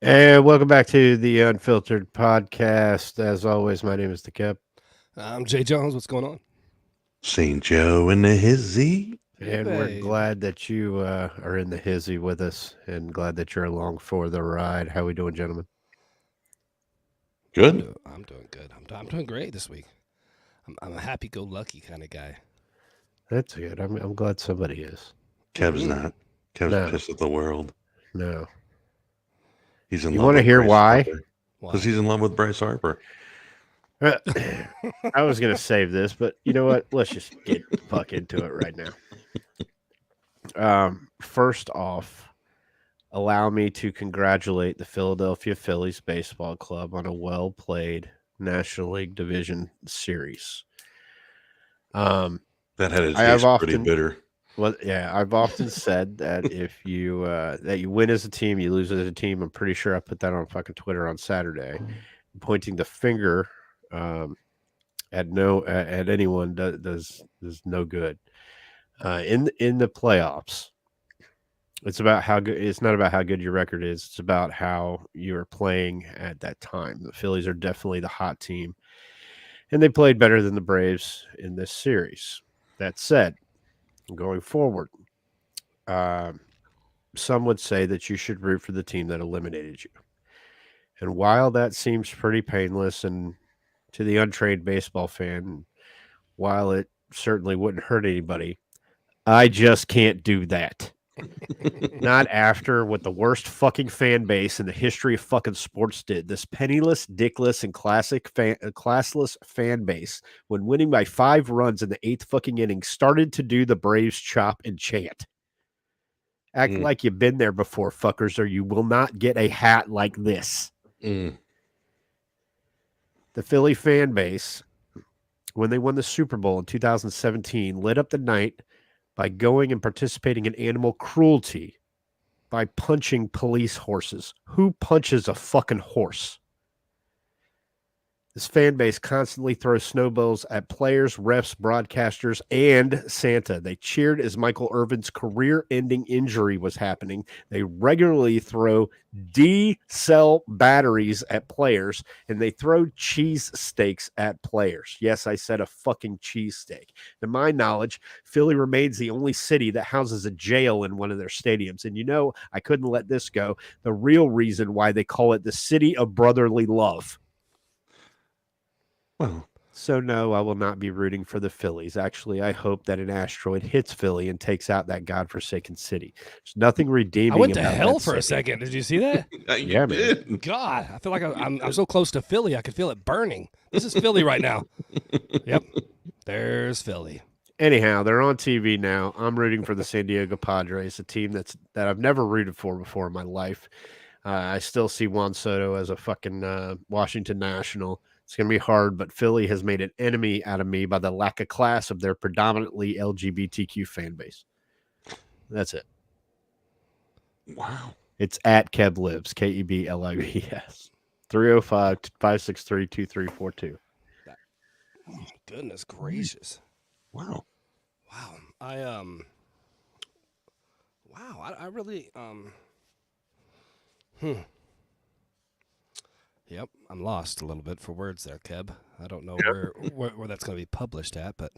And welcome back to the Unfiltered podcast. As always, my name is the Kep, I'm Jay Jones. What's going on? St. Joe and the hizzy. Yeah, and we're babe. glad that you are in the hizzy with us, and glad that you're along for the ride. How we doing, gentlemen? Good. I'm doing good. I'm doing great this week. I'm a happy-go-lucky kind of guy. That's good. I'm glad somebody is. Kev's Mm-hmm. not. Kev's No, pissed at the world. no. He's in You love want to with hear Bryce why? Harper. Because Why? he's in love with Bryce Harper. Uh, I was gonna save this, but you know what? Let's just get the fuck into it right now. First off, allow me to congratulate the Philadelphia Phillies baseball club on a well played National League Division series. Um, That had to I have taste pretty often, bitter. well, yeah, I've often said that if you that you win as a team, you lose as a team. I'm pretty sure I put that on fucking Twitter on Saturday, pointing the finger at anyone does no good. In the playoffs, it's about how good. It's not about how good your record is. It's about how you are playing at that time. The Phillies are definitely the hot team, and they played better than the Braves in this series. That said, going forward, um, some would say that you should root for the team that eliminated you. And while that seems pretty painless, and to the untrained baseball fan, while it certainly wouldn't hurt anybody, I just can't do that. Not after what the worst fucking fan base in the history of fucking sports did. This penniless, dickless, and classless fan base, when winning by 5 runs in the eighth fucking inning, started to do the Braves chop and chant. Act Mm, like you've been there before, fuckers, or you will not get a hat like this. mm. The Philly fan base, when they won the Super Bowl in 2017, lit up the night by going and participating in animal cruelty by punching police horses. Who punches a fucking horse? This fan base constantly throws snowballs at players, refs, broadcasters, and Santa. They cheered as Michael Irvin's career ending injury was happening. They regularly throw D cell batteries at players, and they throw cheese steaks at players. Yes, I said a fucking cheese steak. To my knowledge, Philly remains the only city that houses a jail in one of their stadiums. And you know, I couldn't let this go. The real reason why they call it the city of brotherly love. Well, So no, I will not be rooting for the Phillies. Actually, I hope that an asteroid hits Philly and takes out that godforsaken city. There's nothing I redeeming went to about hell that for a city. second. Did you see that? you Yeah, man. did. God, I feel like I'm so close to Philly. I could feel it burning. This is Philly right now. Yep, there's Philly. Anyhow, they're on TV now. I'm rooting for the San Diego Padres, a team that I've never rooted for before in my life. I still see Juan Soto as a fucking Washington National. It's going to be hard, but Philly has made an enemy out of me by the lack of class of their predominantly LGBTQ fan base. That's it. Wow. It's at Keb Lives, KEBLIVS. 305 563 2342. That- Goodness gracious. Wow. Wow. Wow. I really Hmm. Yep. I'm lost a little bit for words there, Keb. I don't know where that's going to be published at, but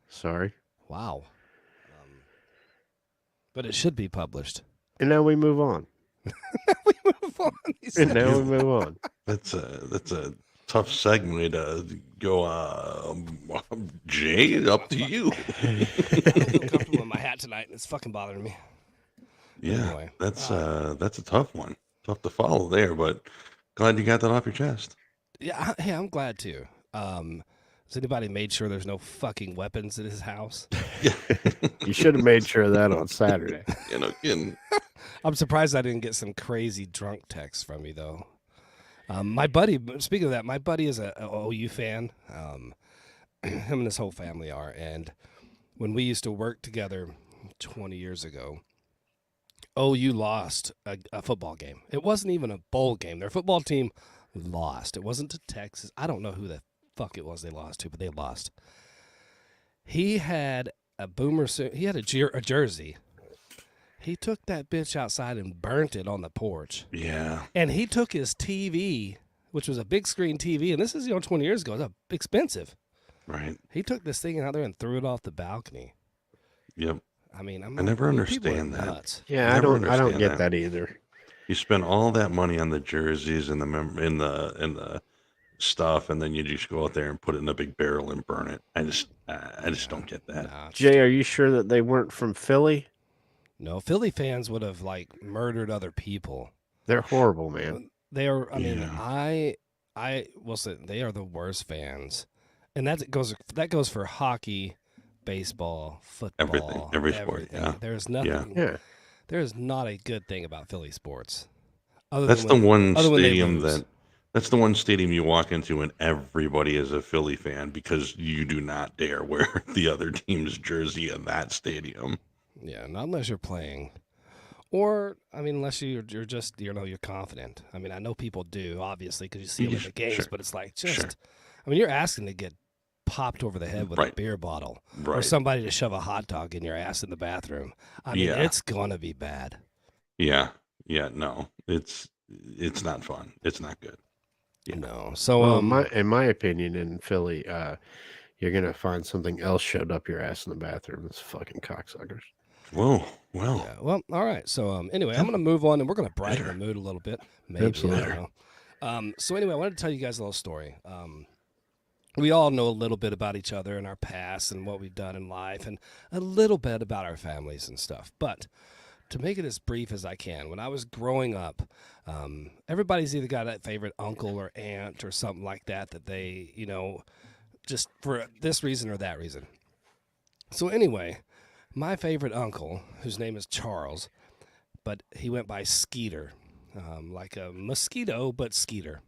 Sorry. wow. But it should be published. And now we move on. We move on. And now we move on. That's a tough segue to go. Jay, up to you. I don't feel comfortable in my hat tonight, and it's fucking bothering me. Yeah, Anyway, that's a tough one. Tough to follow there, but glad you got that off your chest. Yeah, hey, I'm glad too. Has anybody made sure there's no fucking weapons in his house? Yeah. You should have made sure of that on Saturday. You know, kidding. I'm surprised I didn't get some crazy drunk texts from you though. My buddy, speaking of that, my buddy is a OU fan. Him and his whole family are, and when we used to work together 20 years ago, OU lost a football game. It wasn't even a bowl game. Their football team lost. It wasn't to Texas. I don't know who the fuck it was they lost to, but they lost. He had a boomer suit. He had a jersey. He took that bitch outside and burnt it on the porch. Yeah. And he took his TV, which was a big screen TV, and this is 20 years ago. It's expensive. Right. He took this thing out there and threw it off the balcony. Yep. I mean, I never people are understand that. nuts. Yeah, Never I don't understand get that. that either. You spend all that money on the jerseys and the stuff, and then you just go out there and put it in a big barrel and burn it. I just don't get that. Nah, it's Jay, are you sure that they weren't from Philly? no, Philly fans would have like murdered other people. They're horrible, man. They are. I mean, Yeah. I will say they are the worst fans, and that goes for hockey, baseball, football, Every sport, yeah. There's nothing. Yeah. There is not a good thing about Philly sports. Other That's than the one other when they stadium lose. that's the one stadium you walk into and everybody is a Philly fan because you do not dare wear the other team's jersey in that stadium. Yeah, not unless you're playing. Or, I mean, unless you're just, you're confident. I mean, I know people do, obviously, because you see them at the games, Sure. but it's like Sure. I mean, you're asking to get popped over the head with a Right. beer bottle or Right. somebody to shove a hot dog in your ass in the bathroom. I mean, Yeah. it's going to be bad. Yeah. Yeah, no. It's not fun. It's not good. Yeah. No. So, Well, in my opinion, in Philly, you're gonna find something else shoved up your ass in the bathroom. It's fucking cocksuckers. Whoa. Well. yeah, well, all right. So, anyway, I'm going to move on and we're going to brighten the Better. mood a little bit. Maybe. Absolutely. I don't know. So, anyway, I wanted to tell you guys a little story. We all know a little bit about each other and our past and what we've done in life and a little bit about our families and stuff. But to make it as brief as I can, when I was growing up, everybody's either got a favorite uncle or aunt or something like that they, just for this reason or that reason. So anyway, my favorite uncle, whose name is Charles, but he went by Skeeter, like a mosquito, but Skeeter.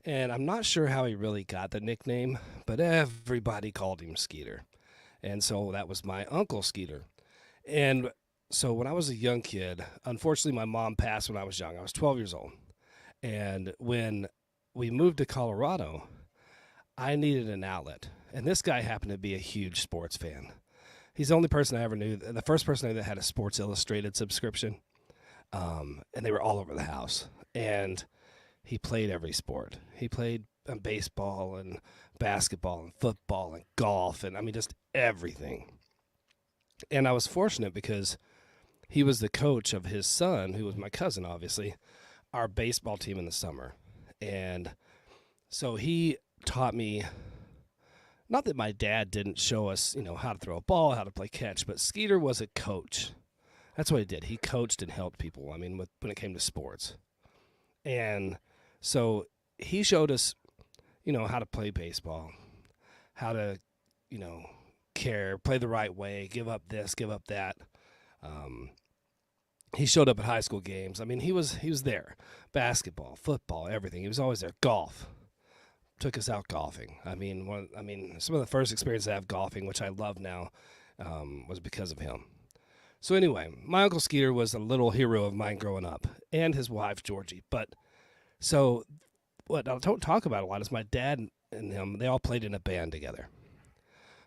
And I'm not sure how he really got the nickname, but everybody called him Skeeter. And so that was my Uncle Skeeter. And so when I was a young kid, unfortunately, my mom passed when I was young. I was 12 years old. And when we moved to Colorado, I needed an outlet. And this guy happened to be a huge sports fan. He's the only person I ever knew, the first person I knew that had a Sports Illustrated subscription. And they were all over the house. And he played every sport. He played baseball and basketball and football and golf and, I mean, just everything. And I was fortunate because he was the coach of his son, who was my cousin, obviously, our baseball team in the summer. And so he taught me, not that my dad didn't show us, how to throw a ball, how to play catch, but Skeeter was a coach. That's what he did. He coached and helped people, I mean, when it came to sports. And so he showed us, how to play baseball, how to, play the right way, give up this, give up that. He showed up at high school games. I mean, he was there. Basketball, football, everything. He was always there. Golf. Took us out golfing. I mean, some of the first experience I have golfing, which I love now, was because of him. So anyway, my Uncle Skeeter was a little hero of mine growing up, and his wife, Georgie. But so what I don't talk about a lot is my dad and him, they all played in a band together.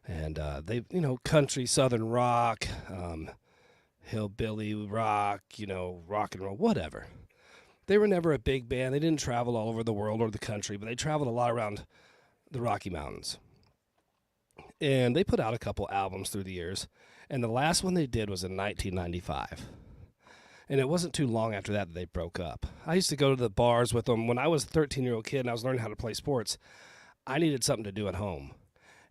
And they, country, southern rock, hillbilly rock, rock and roll, whatever. They were never a big band. They didn't travel all over the world or the country, but they traveled a lot around the Rocky Mountains. And they put out a couple albums through the years. And the last one they did was in 1995. And it wasn't too long after that they broke up. I used to go to the bars with them. When I was a 13-year-old kid and I was learning how to play sports, I needed something to do at home.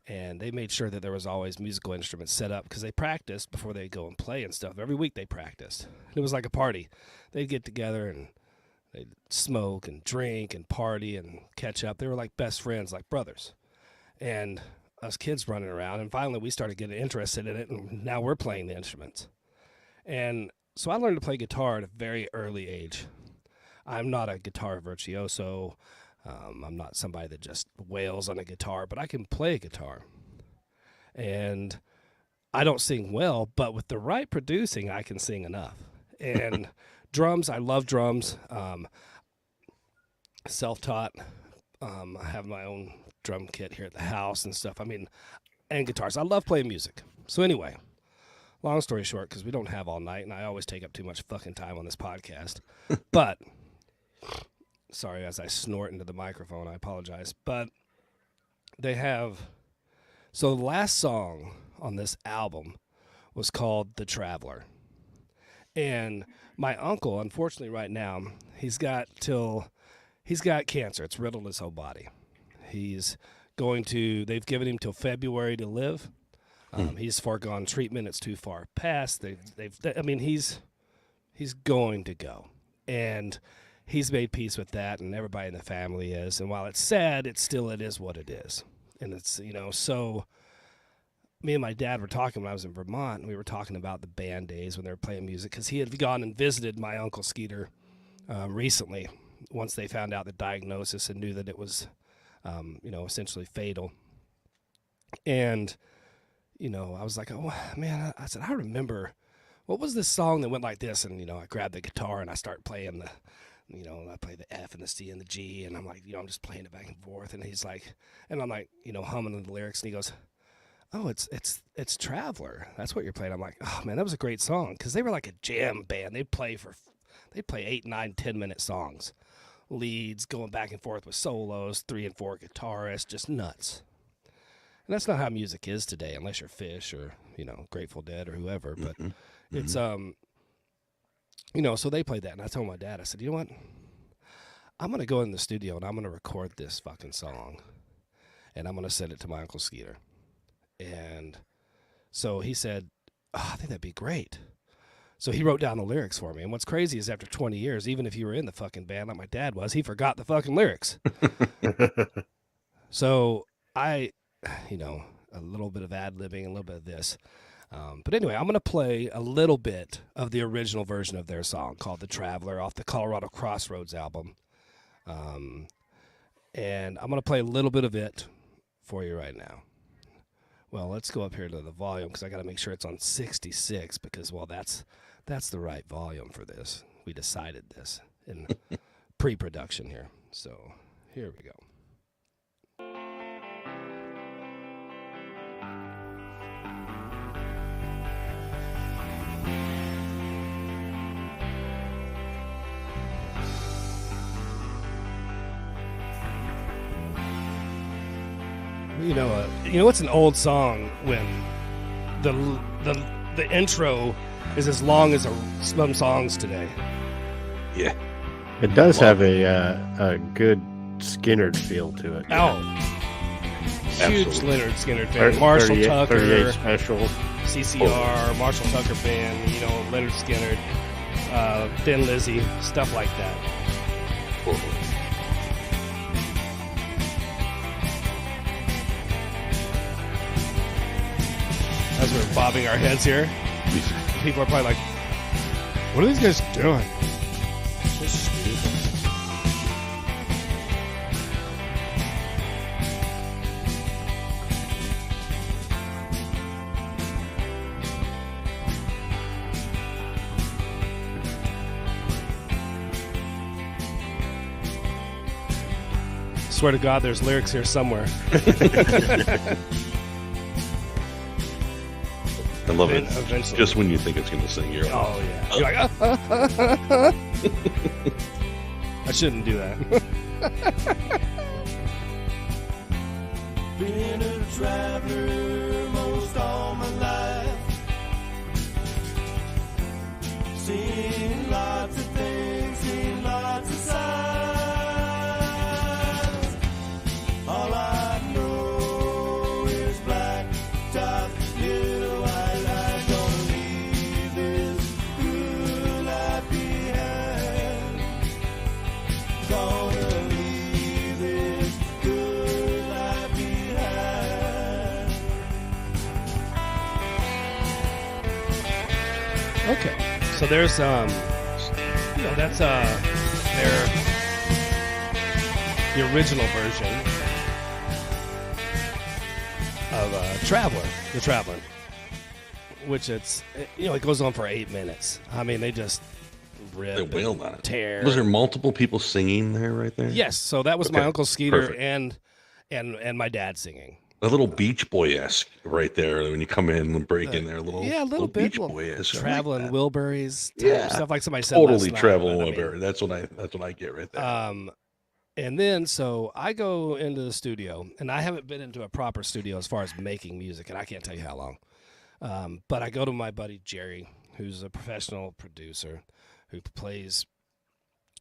And they made sure that there was always musical instruments set up because they practiced before they'd go and play and stuff. Every week they practiced. It was like a party. They'd get together and they'd smoke and drink and party and catch up. They were like best friends, like brothers. And us kids running around. And finally we started getting interested in it, and now we're playing the instruments. And so I learned to play guitar at a very early age. I'm not a guitar virtuoso. I'm not somebody that just wails on a guitar, but I can play a guitar. And I don't sing well, but with the right producing, I can sing enough. And drums, I love drums. Self-taught. I have my own drum kit here at the house and stuff. I mean, and guitars. I love playing music. So anyway, long story short, because we don't have all night, and I always take up too much fucking time on this podcast. But sorry, as I snort into the microphone, I apologize. But they have. So the last song on this album was called "The Traveler," and my uncle, unfortunately, right now, he's got cancer. It's riddled his whole body. He's they've given him till February to live. He's foregone treatment. It's too far past. He's going to go. And he's made peace with that, and everybody in the family is. And while it's sad, it is what it is. And it's, so me and my dad were talking when I was in Vermont, and we were talking about the band days when they were playing music, because he had gone and visited my Uncle Skeeter recently, once they found out the diagnosis and knew that it was, essentially fatal. And, I was like, oh, man, I said, I remember, what was this song that went like this? And, I grabbed the guitar and I start playing I play the F and the C and the G, and I'm like, I'm just playing it back and forth. And he's like, and I'm like, humming the lyrics, and he goes, oh, it's Traveler. That's what you're playing. I'm like, oh, man, that was a great song, because they were like a jam band. They'd play 8, 9, 10-minute songs. Leads going back and forth with solos, 3 and 4 guitarists, just nuts. And that's not how music is today, unless you're Fish or, Grateful Dead or whoever. But it's, so they played that. And I told my dad, I said, you know what? I'm going to go in the studio and I'm going to record this fucking song. And I'm going to send it to my Uncle Skeeter. And so he said, oh, I think that'd be great. So he wrote down the lyrics for me. And what's crazy is after 20 years, even if you were in the fucking band like my dad was, he forgot the fucking lyrics. So a little bit of ad-libbing, a little bit of this. But anyway, I'm going to play a little bit of the original version of their song called "The Traveler" off the Colorado Crossroads album. And I'm going to play a little bit of it for you right now. Well, let's go up here to the volume, because I got to make sure it's on 66, because, well, that's the right volume for this. We decided this in pre-production here. So here we go. It's an old song when the intro is as long as some songs today. Yeah, it does have a good Skinner feel to it. Oh, huge Absolutely. Leonard Skinner fan. Marshall 38 Tucker, 38 special. CCR, Marshall Tucker band. Leonard Skinner, Thin Lizzy, stuff like that. Totally. As we're bobbing our heads here, people are probably like, what are these guys doing? So stupid. Swear to God, there's lyrics here somewhere. I love it. Eventually. Just when you think it's going to sing, you're like, Oh, yeah. You're like, I shouldn't do that. Been a traveler most all my life. Seen lots of things, seen lots of sights. All I know is black top, little white light. Gonna leave this good life behind. Gonna leave this good life behind. Okay. So there's, that's the original version of Traveler, The Traveler, which it goes on for 8 minutes. I mean, they just rip they wailed on it. tear. Was there multiple people singing there right there? Yes, so that was my Okay, Uncle Skeeter perfect. and my dad singing. A little Beach Boy-esque right there when you come in and break in there. A little bit. Beach Little Boy-esque. Traveling Wilburys type Yeah. stuff, like somebody said Totally last night, traveling but I mean, Wilbury. That's what I get right there. And then so I go into the studio, and I haven't been into a proper studio as far as making music, and I can't tell you how long. But I go to my buddy Jerry, who's a professional producer who plays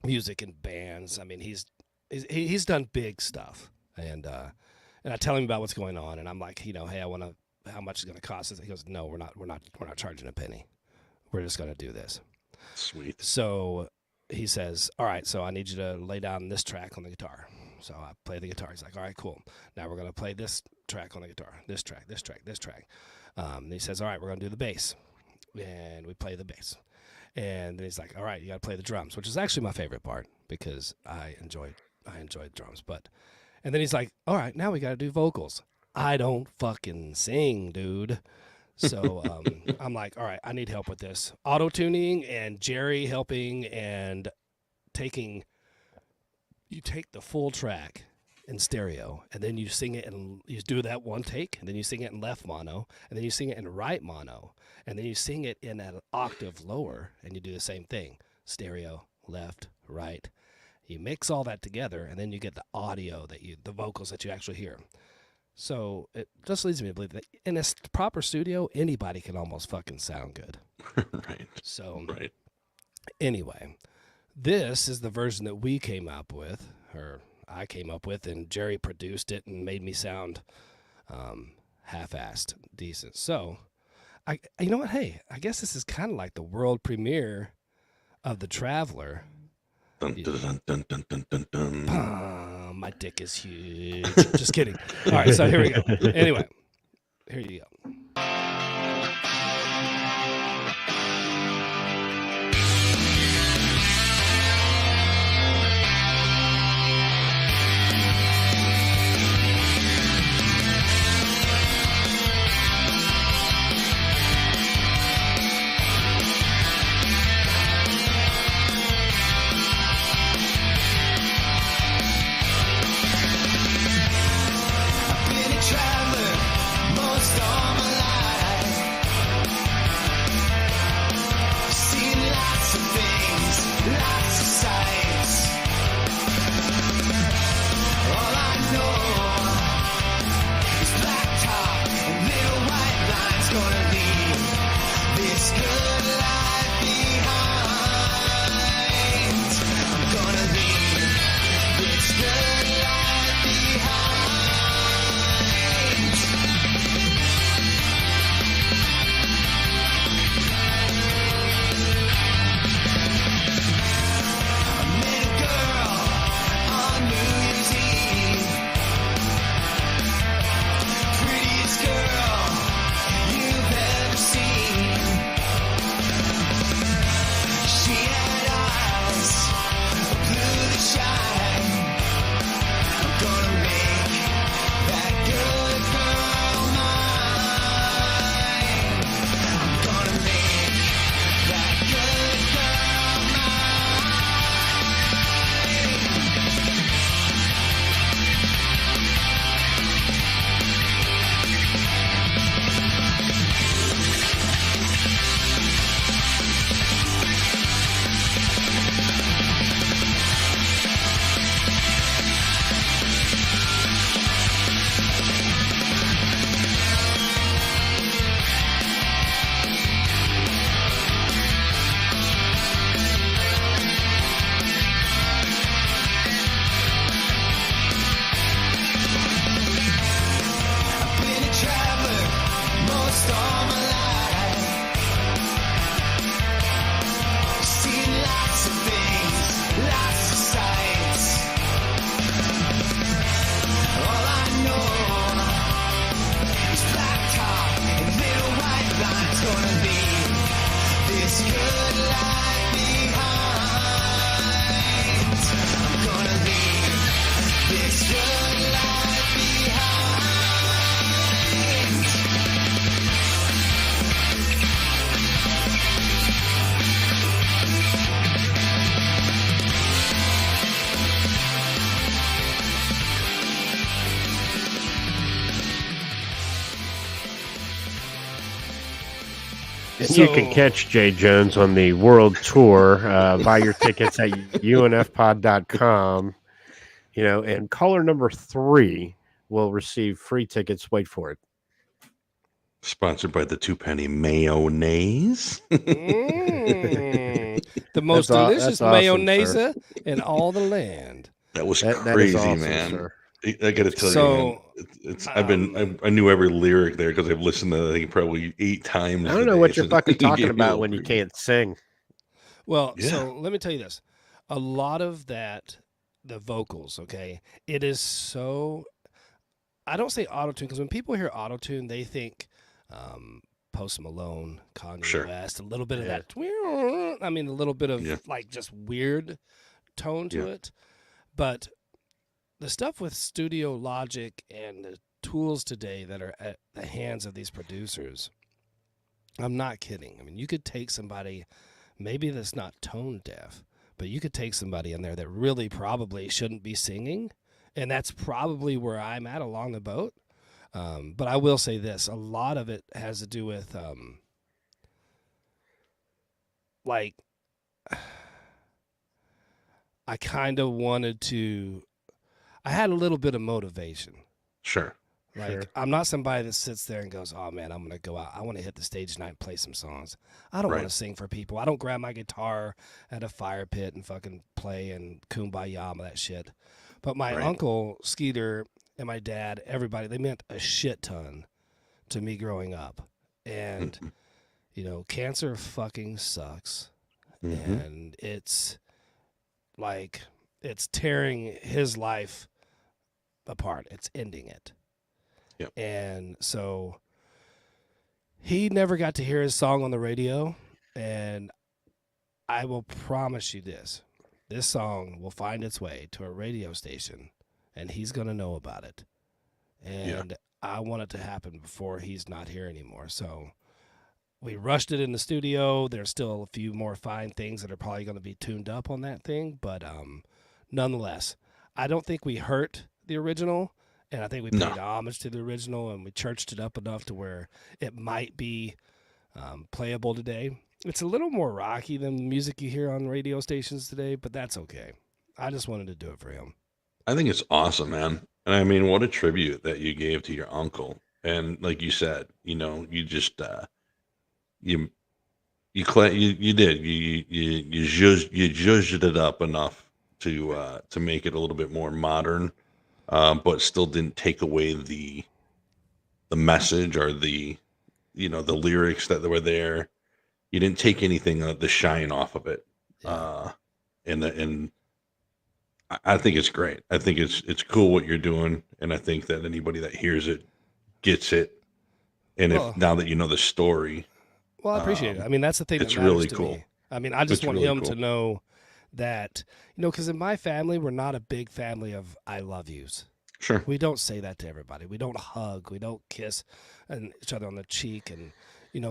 music in bands. I mean, he's done big stuff, and I tell him about what's going on, and I'm like, hey, I want to. How much is going to cost us? He goes, no, we're not charging a penny. We're just going to do this. Sweet. So he says, all right, so I need you to lay down this track on the guitar. So I play the guitar. He's like, all right, cool. Now we're going to play this track on the guitar, this track. And he says, all right, we're going to do the bass. And we play the bass. And then he's like, all right, you got to play the drums, which is actually my favorite part because I enjoy drums. And then he's like, all right, now we got to do vocals. I don't fucking sing, dude. So I'm like, all right, I need help with this. Auto-tuning and Jerry helping and you take the full track in stereo, and then you sing it, and you do that one take, and then you sing it in left mono, and then you sing it in right mono, and then you sing it in an octave lower, and you do the same thing, stereo, left, right. You mix all that together, and then you get the audio the vocals that you actually hear. So it just leads me to believe that in a proper studio, anybody can almost fucking sound good. Right. So Right. anyway, this is the version that we came up with, or I came up with, and Jerry produced it and made me sound half-assed decent. So, you know what? Hey, I guess this is kind of like the world premiere of The Traveler. Dun, dun, dun, dun, dun, dun, dun. My dick is huge. Just kidding. All right, so here we go. Anyway, here you go. And you can catch Jay Jones on the world tour. Buy your tickets at unfpod.com. And caller number 3 will receive free tickets. Wait for it. Sponsored by the Two Penny Mayonnaise. The most delicious That's awesome, mayonnaise sir. in all the land. That was That is crazy, awesome, man. sir. I got to tell you, man. It's I knew every lyric there because I've listened to it, I think probably 8 times. I don't know what you're fucking talking gave me a about little when you preview. can't sing. Well, Yeah. so let me tell you this. A lot of that, the vocals, okay, it is so. I don't say auto-tune because when people hear auto-tune, they think Post Malone, Kanye Sure. West, a little bit of Yeah. that. I mean, a little bit of Yeah. like just weird tone to Yeah. it. But the stuff with Studio Logic and the tools today that are at the hands of these producers, I'm not kidding. I mean, you could take somebody, maybe that's not tone deaf, but you could take somebody in there that really probably shouldn't be singing. And that's probably where I'm at along the boat. But I will say this, a lot of it has to do with like I kind of wanted to I had a little bit of motivation. Sure. Like Sure. I'm not somebody that sits there and goes, "Oh man, I'm going to go out. I want to hit the stage tonight and play some songs." I don't want Right. to sing for people. I don't grab my guitar at a fire pit and fucking play and kumbaya that shit. But my Right. uncle Skeeter and my dad, everybody, they meant a shit ton to me growing up. And cancer fucking sucks. Mhm. And it's like it's tearing his life apart. It's ending it. Yep. And so he never got to hear his song on the radio. And I will promise you this song will find its way to a radio station and he's going to know about it. And I want it to happen before he's not here anymore. So we rushed it in the studio. There's still a few more fine things that are probably going to be tuned up on that thing. But nonetheless, I don't think we hurt the original. And I think we No. paid homage to the original and we churched it up enough to where it might be playable today. It's a little more rocky than the music you hear on radio stations today, but that's okay. I just wanted to do it for him. I think it's awesome, man. And I mean, what a tribute that you gave to your uncle. And like you said, you just you did you zhuzhed it up enough to make it a little bit more modern, but still didn't take away the message or the the lyrics that were there. You didn't take anything the shine off of it. Yeah. And I think it's great. I think it's cool what you're doing, and I think that anybody that hears it gets it. And Well- if now that you know the story, Well, I appreciate it. I mean, that's the thing that it's matters really to cool. me. I mean, I just It's want really him to cool. know that, because in my family, we're not a big family of I love yous. Sure. We don't say that to everybody. We don't hug. We don't kiss each other on the cheek and,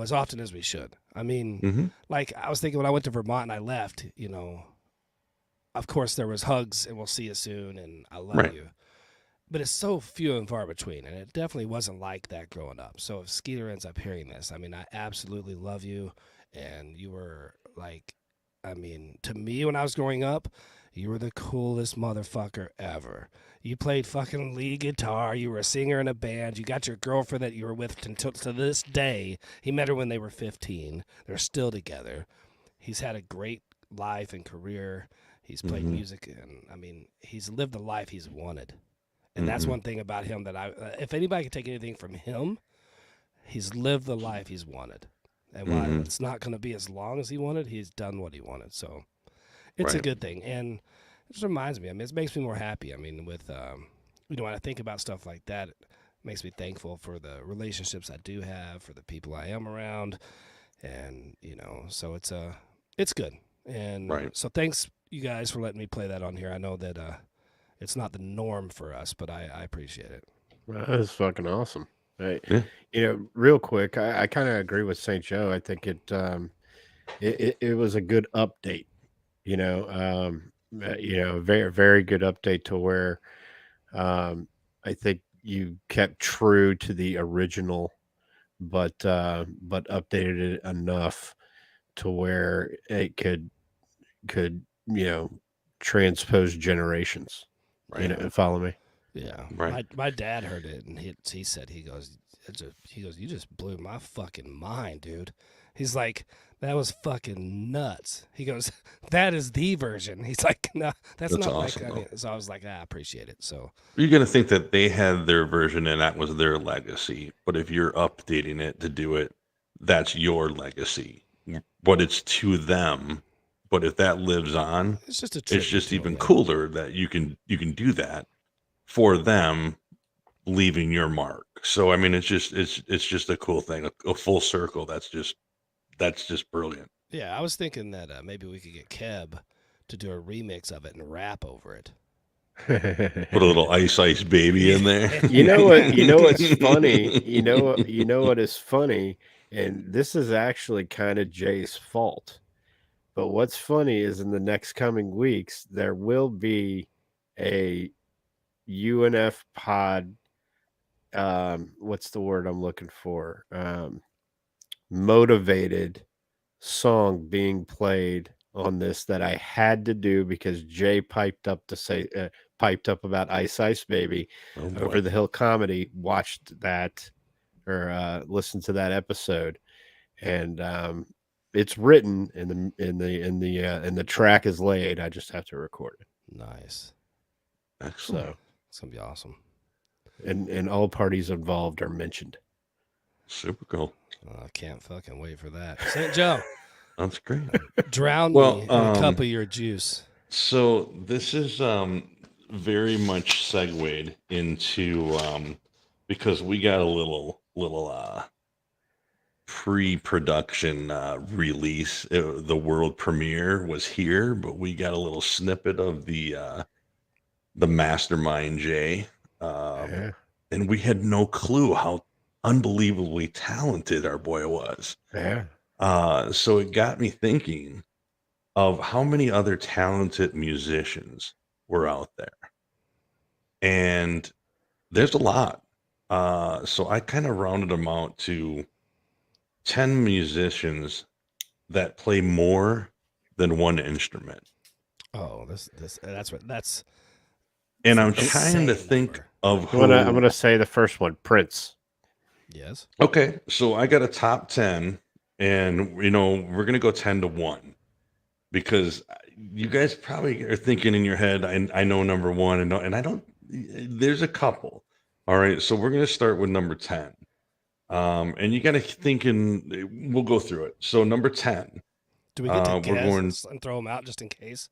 as often as we should. I mean, Mm-hmm. like I was thinking when I went to Vermont and I left, of course there was hugs and we'll see you soon and I love Right. you. But it's so few and far between, and it definitely wasn't like that growing up. So if Skeeter ends up hearing this, I mean, I absolutely love you, and you were like, I mean, to me when I was growing up, you were the coolest motherfucker ever. You played fucking lead guitar. You were a singer in a band. You got your girlfriend that you were with until to this day. He met her when they were 15. They're still together. He's had a great life and career. He's played Mhm. music, and I mean, he's lived the life he's wanted. And that's Mhm. one thing about him that if anybody could take anything from him, he's lived the life he's wanted. And while Mhm. it's not going to be as long as he wanted, he's done what he wanted. So it's a Right. good thing. And it just reminds me, I mean, it makes me more happy. I mean, with, when I think about stuff like that, it makes me thankful for the relationships I do have, for the people I am around. And, so it's good. And Right. so thanks you guys for letting me play that on here. I know that, it's not the norm for us, but I appreciate it. Well, that's fucking awesome. Right. Yeah. Real quick, I kind of agree with St. Joe. I think it was a good update. Very very good update to where I think you kept true to the original but updated it enough to where it could transpose generations. Right. Follow me. Yeah, Right. my dad heard it, and he said he goes, you just blew my fucking mind, dude. He's like, that was fucking nuts. He goes, that is the version. He's like, no, that's That's not awesome, like. I though. mean, so I was like, I appreciate it. So You're going to think that they had their version and that was their legacy. But if you're updating it to do it, that's your legacy. But it's to them. But if that lives on, it's just a it's tribute just to him, even man. cooler that you can do that for them, leaving your mark. So I mean, it's just a cool thing, a full circle. That's just brilliant. Yeah, I was thinking that maybe we could get Keb to do a remix of it and rap over it. Put a little ice baby in there. You know what? You know what's funny? Yeah. You know what is funny, and this is actually kind of Jay's fault. But what's funny is in the next coming weeks there will be a UNF pod. What's the word I'm looking for? Motivated song being played on this that I had to do because Jay piped up about Ice Baby Oh boy. over the Hill Comedy. Watched that or listened to that episode, and it's written and the track is laid. I just have to record it. Nice. Excellent. So It's gonna be awesome. and all parties involved are mentioned. Super cool. I can't fucking wait for that. St. Joe, That's great. drown Well, me in a cup of your juice. So this is very much segued into because we got a little pre-production release. The world premiere was here, but we got a little snippet of the Mastermind Jay, Yeah, and we had no clue how unbelievably talented our boy was. yeah. So it got me thinking of how many other talented musicians were out there. And there's a lot. So I kind of rounded them out to 10 musicians that play more than one instrument. Oh, that's And I'm insane trying to think number. of I'm who. gonna say the first one, Prince. Yes. Okay, so I got a top 10, and we're gonna go 10 to 1 because you guys probably are thinking in your head, I know number one, and I don't. There's a couple. All right, so we're gonna start with number 10. And you got to thinking. We'll go through it. So number 10, Do we get to we're guess going. and throw them out just in case?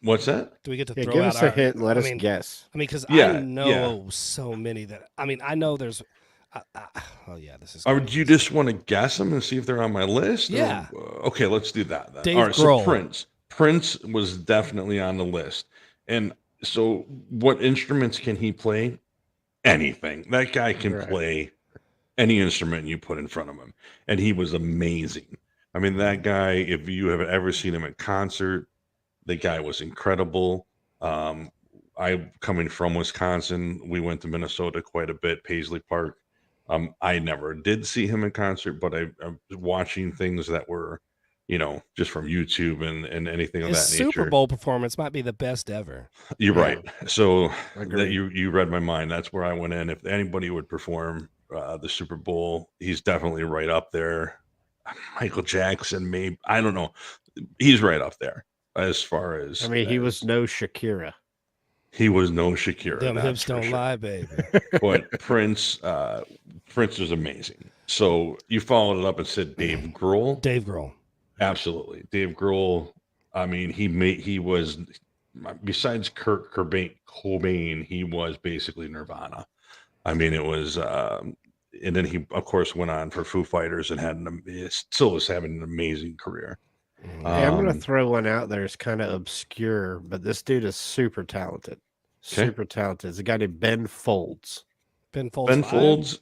What's that? Do we get to Yeah, throw give out us a our? hint and let I us mean, guess. because I Yeah, know so many that. I mean, I know there's. Oh yeah, this is. Or gonna do be- you just want to guess them and see if they're on my list? Or- Yeah. okay, let's do that then. Dave All right. Grohl. So Prince. Prince was definitely on the list. And so, what instruments can he play? Anything. That guy can Right. play any instrument you put in front of him, and he was amazing. I mean, that guy. If you have ever seen him at concert, the guy was incredible. I coming from Wisconsin, we went to Minnesota quite a bit, Paisley Park. I never did see him in concert, but I'm watching things that were, just from YouTube and anything of His that Super nature. Bowl performance might be the best ever. You're Yeah. right. So that Agreed. you read my mind. That's where I went in. If anybody would perform the Super Bowl, he's definitely right up there. Michael Jackson, maybe, I don't know. He's right up there as far as I mean, he as- was no Shakira. He was no Shakira. Them that's hips for don't sure. lie, baby. But Prince was amazing. So you followed it up and said Dave Grohl. Dave Grohl. Absolutely, Dave Grohl. I mean, he was besides Kurt Cobain, he was basically Nirvana. I mean, it was, and then he of course went on for Foo Fighters and still is having an amazing career. Mhm. Hey, I'm gonna Um, throw one out there. It's kind of obscure, but this dude is super talented. Okay. Super talented. It's a guy named Ben Folds. Ben Folds. Ben five? Folds,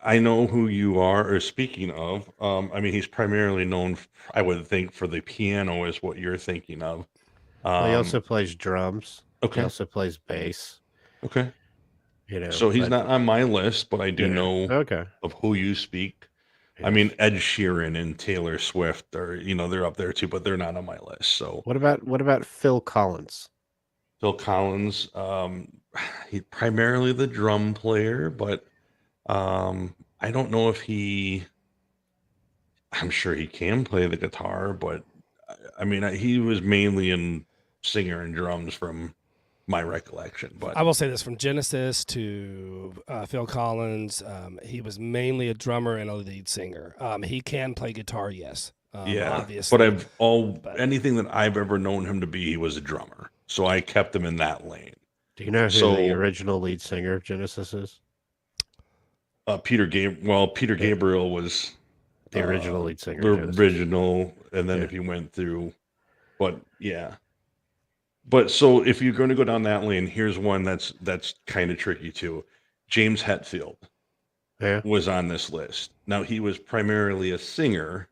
I know who you are, or speaking of, I mean, he's primarily known, I would think, for the piano is what you're thinking of. Well, he also plays drums. He Okay, also plays bass. okay. So he's but not on my list, but I do yeah. know Okay. of who you speak. I Yeah. mean, Ed Sheeran and Taylor Swift are, they're up there too, but they're not on my list. So What about Phil Collins? Phil Collins, he's primarily the drum player, but I don't know if I'm sure he can play the guitar, but I mean, he was mainly in singer and drums from my recollection. But I will say this: from Genesis to Phil Collins, he was mainly a drummer and a lead singer. He can play guitar, yes, yeah, obviously. but But anything that I've ever known him to be, he was a drummer. So I kept him in that lane. Do you know who the So original lead singer of Genesis is? Peter Gabriel was The original lead singer the of Genesis. original, and then Yeah. if he went through, but yeah. But so if you're going to go down that lane, here's one that's kind of tricky too. James Hetfield Yeah. was on this list. Now he was primarily a singer,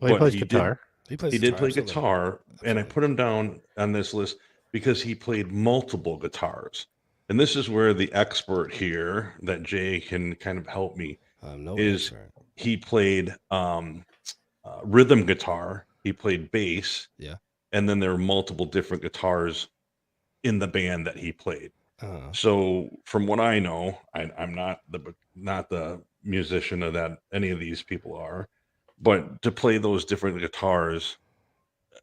Well, he but plays he guitar. he plays he did play absolutely. guitar, and I Absolutely. put him down on this list because he played multiple guitars. And this is where the expert here that Jay can kind of help me No is expert. he played rhythm guitar, he played bass, Yeah. and then there were multiple different guitars in the band that he played. So from what I know, I'm not the musician that any of these people are, but to play those different guitars,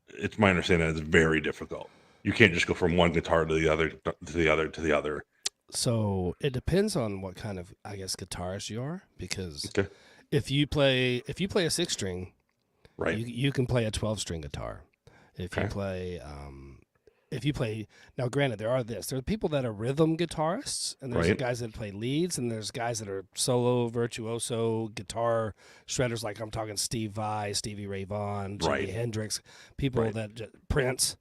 it's my understanding that it's very difficult. You can't just go from one guitar to the other to the other to the other. So it depends on what kind of, I guess, guitarist you are, because Okay. if you play a 6-string, Right. you can play a 12-string guitar. If you Okay. play now, granted, there are people that are rhythm guitarists, and there's Right. guys that play leads, and there's guys that are solo virtuoso guitar shredders, like I'm talking Steve Vai, Stevie Ray Vaughan, Jimi Right. Hendrix, people Right. that Prince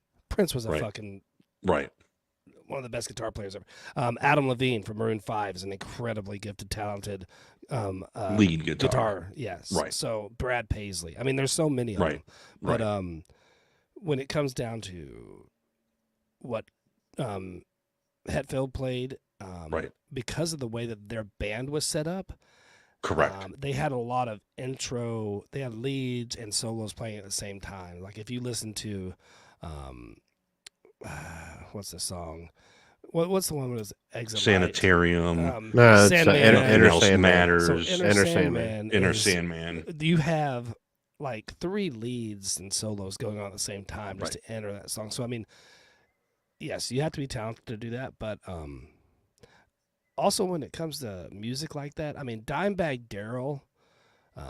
was a Right. fucking Right. one of the best guitar players ever. Adam Levine from Maroon 5 is an incredibly gifted, talented Lead guitar. Yes. Right. So Brad Paisley. I mean, there's so many of Right. them. But Right. when it comes down to what Hetfield played, Right. because of the way that their band was set up, Correct. they had a lot of they had leads and solos playing at the same time. Like if you listen to, what's the song? What's the one with his exit Sanitarium. No, it's Sandman. Enter Else Sandman. Matters. So Enter Sandman. Inner is- Sandman. You have like 3 leads and solos going on at the same time just Right. to enter that song. So I mean, yes, you have to be talented to do that, but also when it comes to music like that, I mean, Dimebag Darrell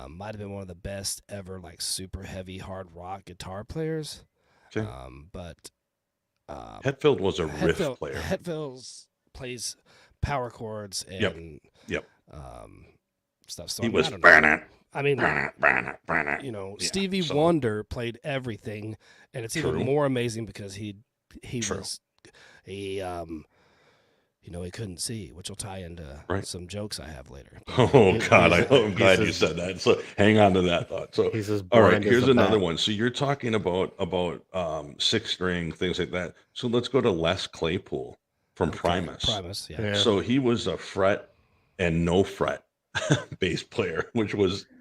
might have been one of the best ever, like super heavy hard rock guitar players. Okay. But Hetfield was a riff player. Hetfield plays power chords and Yep. stuff. So He I mean, was I don't know. burning. I mean, Yeah, Stevie so- Wonder played everything, and it's even True. more amazing because he True. was he couldn't see, which will tie into Right. some jokes I have later. Oh God, I'm glad you he's said that. So hang on to that thought. So He's as all right, blind as here's a another bat. one. So you're talking about 6-string things like that. So let's go to Les Claypool from Primus. Primus, yeah. Yeah. So he was a fret and no fret bass player, which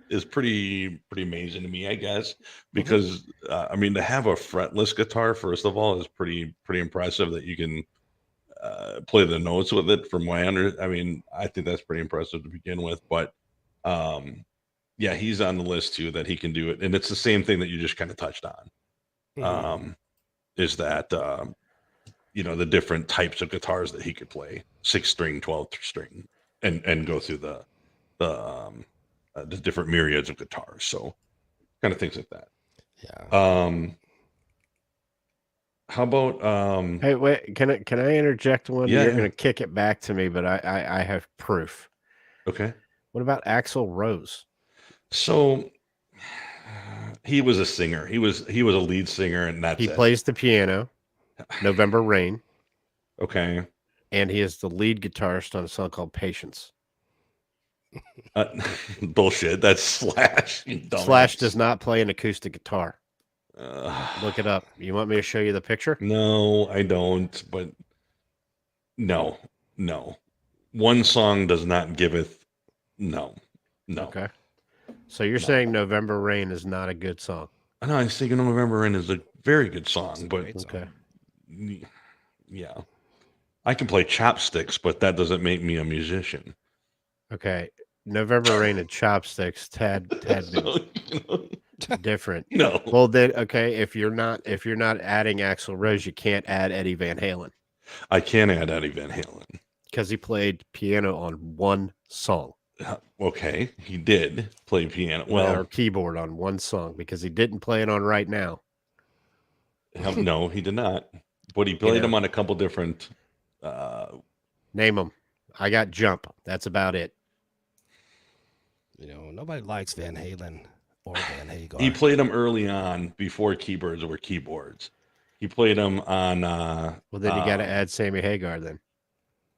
is pretty amazing to me, I guess, because I mean, to have a fretless guitar, first of all, is pretty impressive that you can play the notes with it. From my I mean, I think that's pretty impressive to begin with. But yeah, he's on the list too, that he can do it, and it's the same thing that you just kind of touched on. Mhm. Is that the different types of guitars that he could play, 6-string, 12-string, and go through the different myriads of guitars. So kind of things like that. Yeah. How about Hey, wait, can I interject one? Yeah, You're yeah. going to kick it back to me, but I have proof. okay. What about Axl Rose? So he was a singer. He was a lead singer, and that's He it. plays the piano, November Rain, Okay. and he is the lead guitarist on a song called Patience. Bullshit. That's Slash. you dumbass. Slash does not play an acoustic guitar. Look it Uh, up. You want me to show you the picture? No, I don't. But no. one song does not giveth. No. Okay. So you're saying November Rain is not a good song? I know. I think November Rain is a very good It's song, a but great song. Okay. yeah, I can play chopsticks, but that doesn't make me a musician. Okay. November Rain and Chopsticks, tad bit So, you know, different. no, Well, then, okay, if you're not adding Axl Rose, you can't add Eddie Van Halen I can add Eddie Van Halen. because he played piano on one song. Okay, he did play piano. Or Well, keyboard on one song because he didn't play it on Right Now. no, he did not. But he played know. them on a couple different. Name them. I got Jump. That's about it. You know, nobody likes Van Halen or Van Hagar. He played them early on before keyboards were keyboards. He played them on. Well, then you got to add Sammy Hagar then.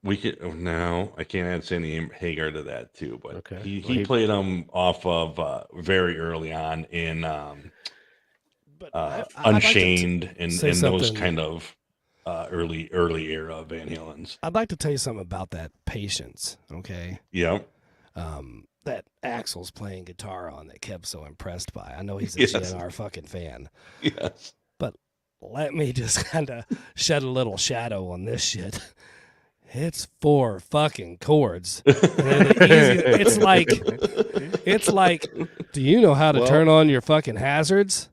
We could no, I can't add Sandy Hagar to that too, but Okay. he Well, he- played them off of very early on in But I'd like to Unchained and say those something. kind of early era Van Halen's. I'd like to tell you something about that Patience, okay? Yep. That Axel's playing guitar on that Kev's so impressed by. I know he's a Yes. GNR fucking fan. Yes. But let me just kind of shed a little shadow on this shit. It's 4 fucking chords. And it's like, do you know how to Well- turn on your fucking hazards?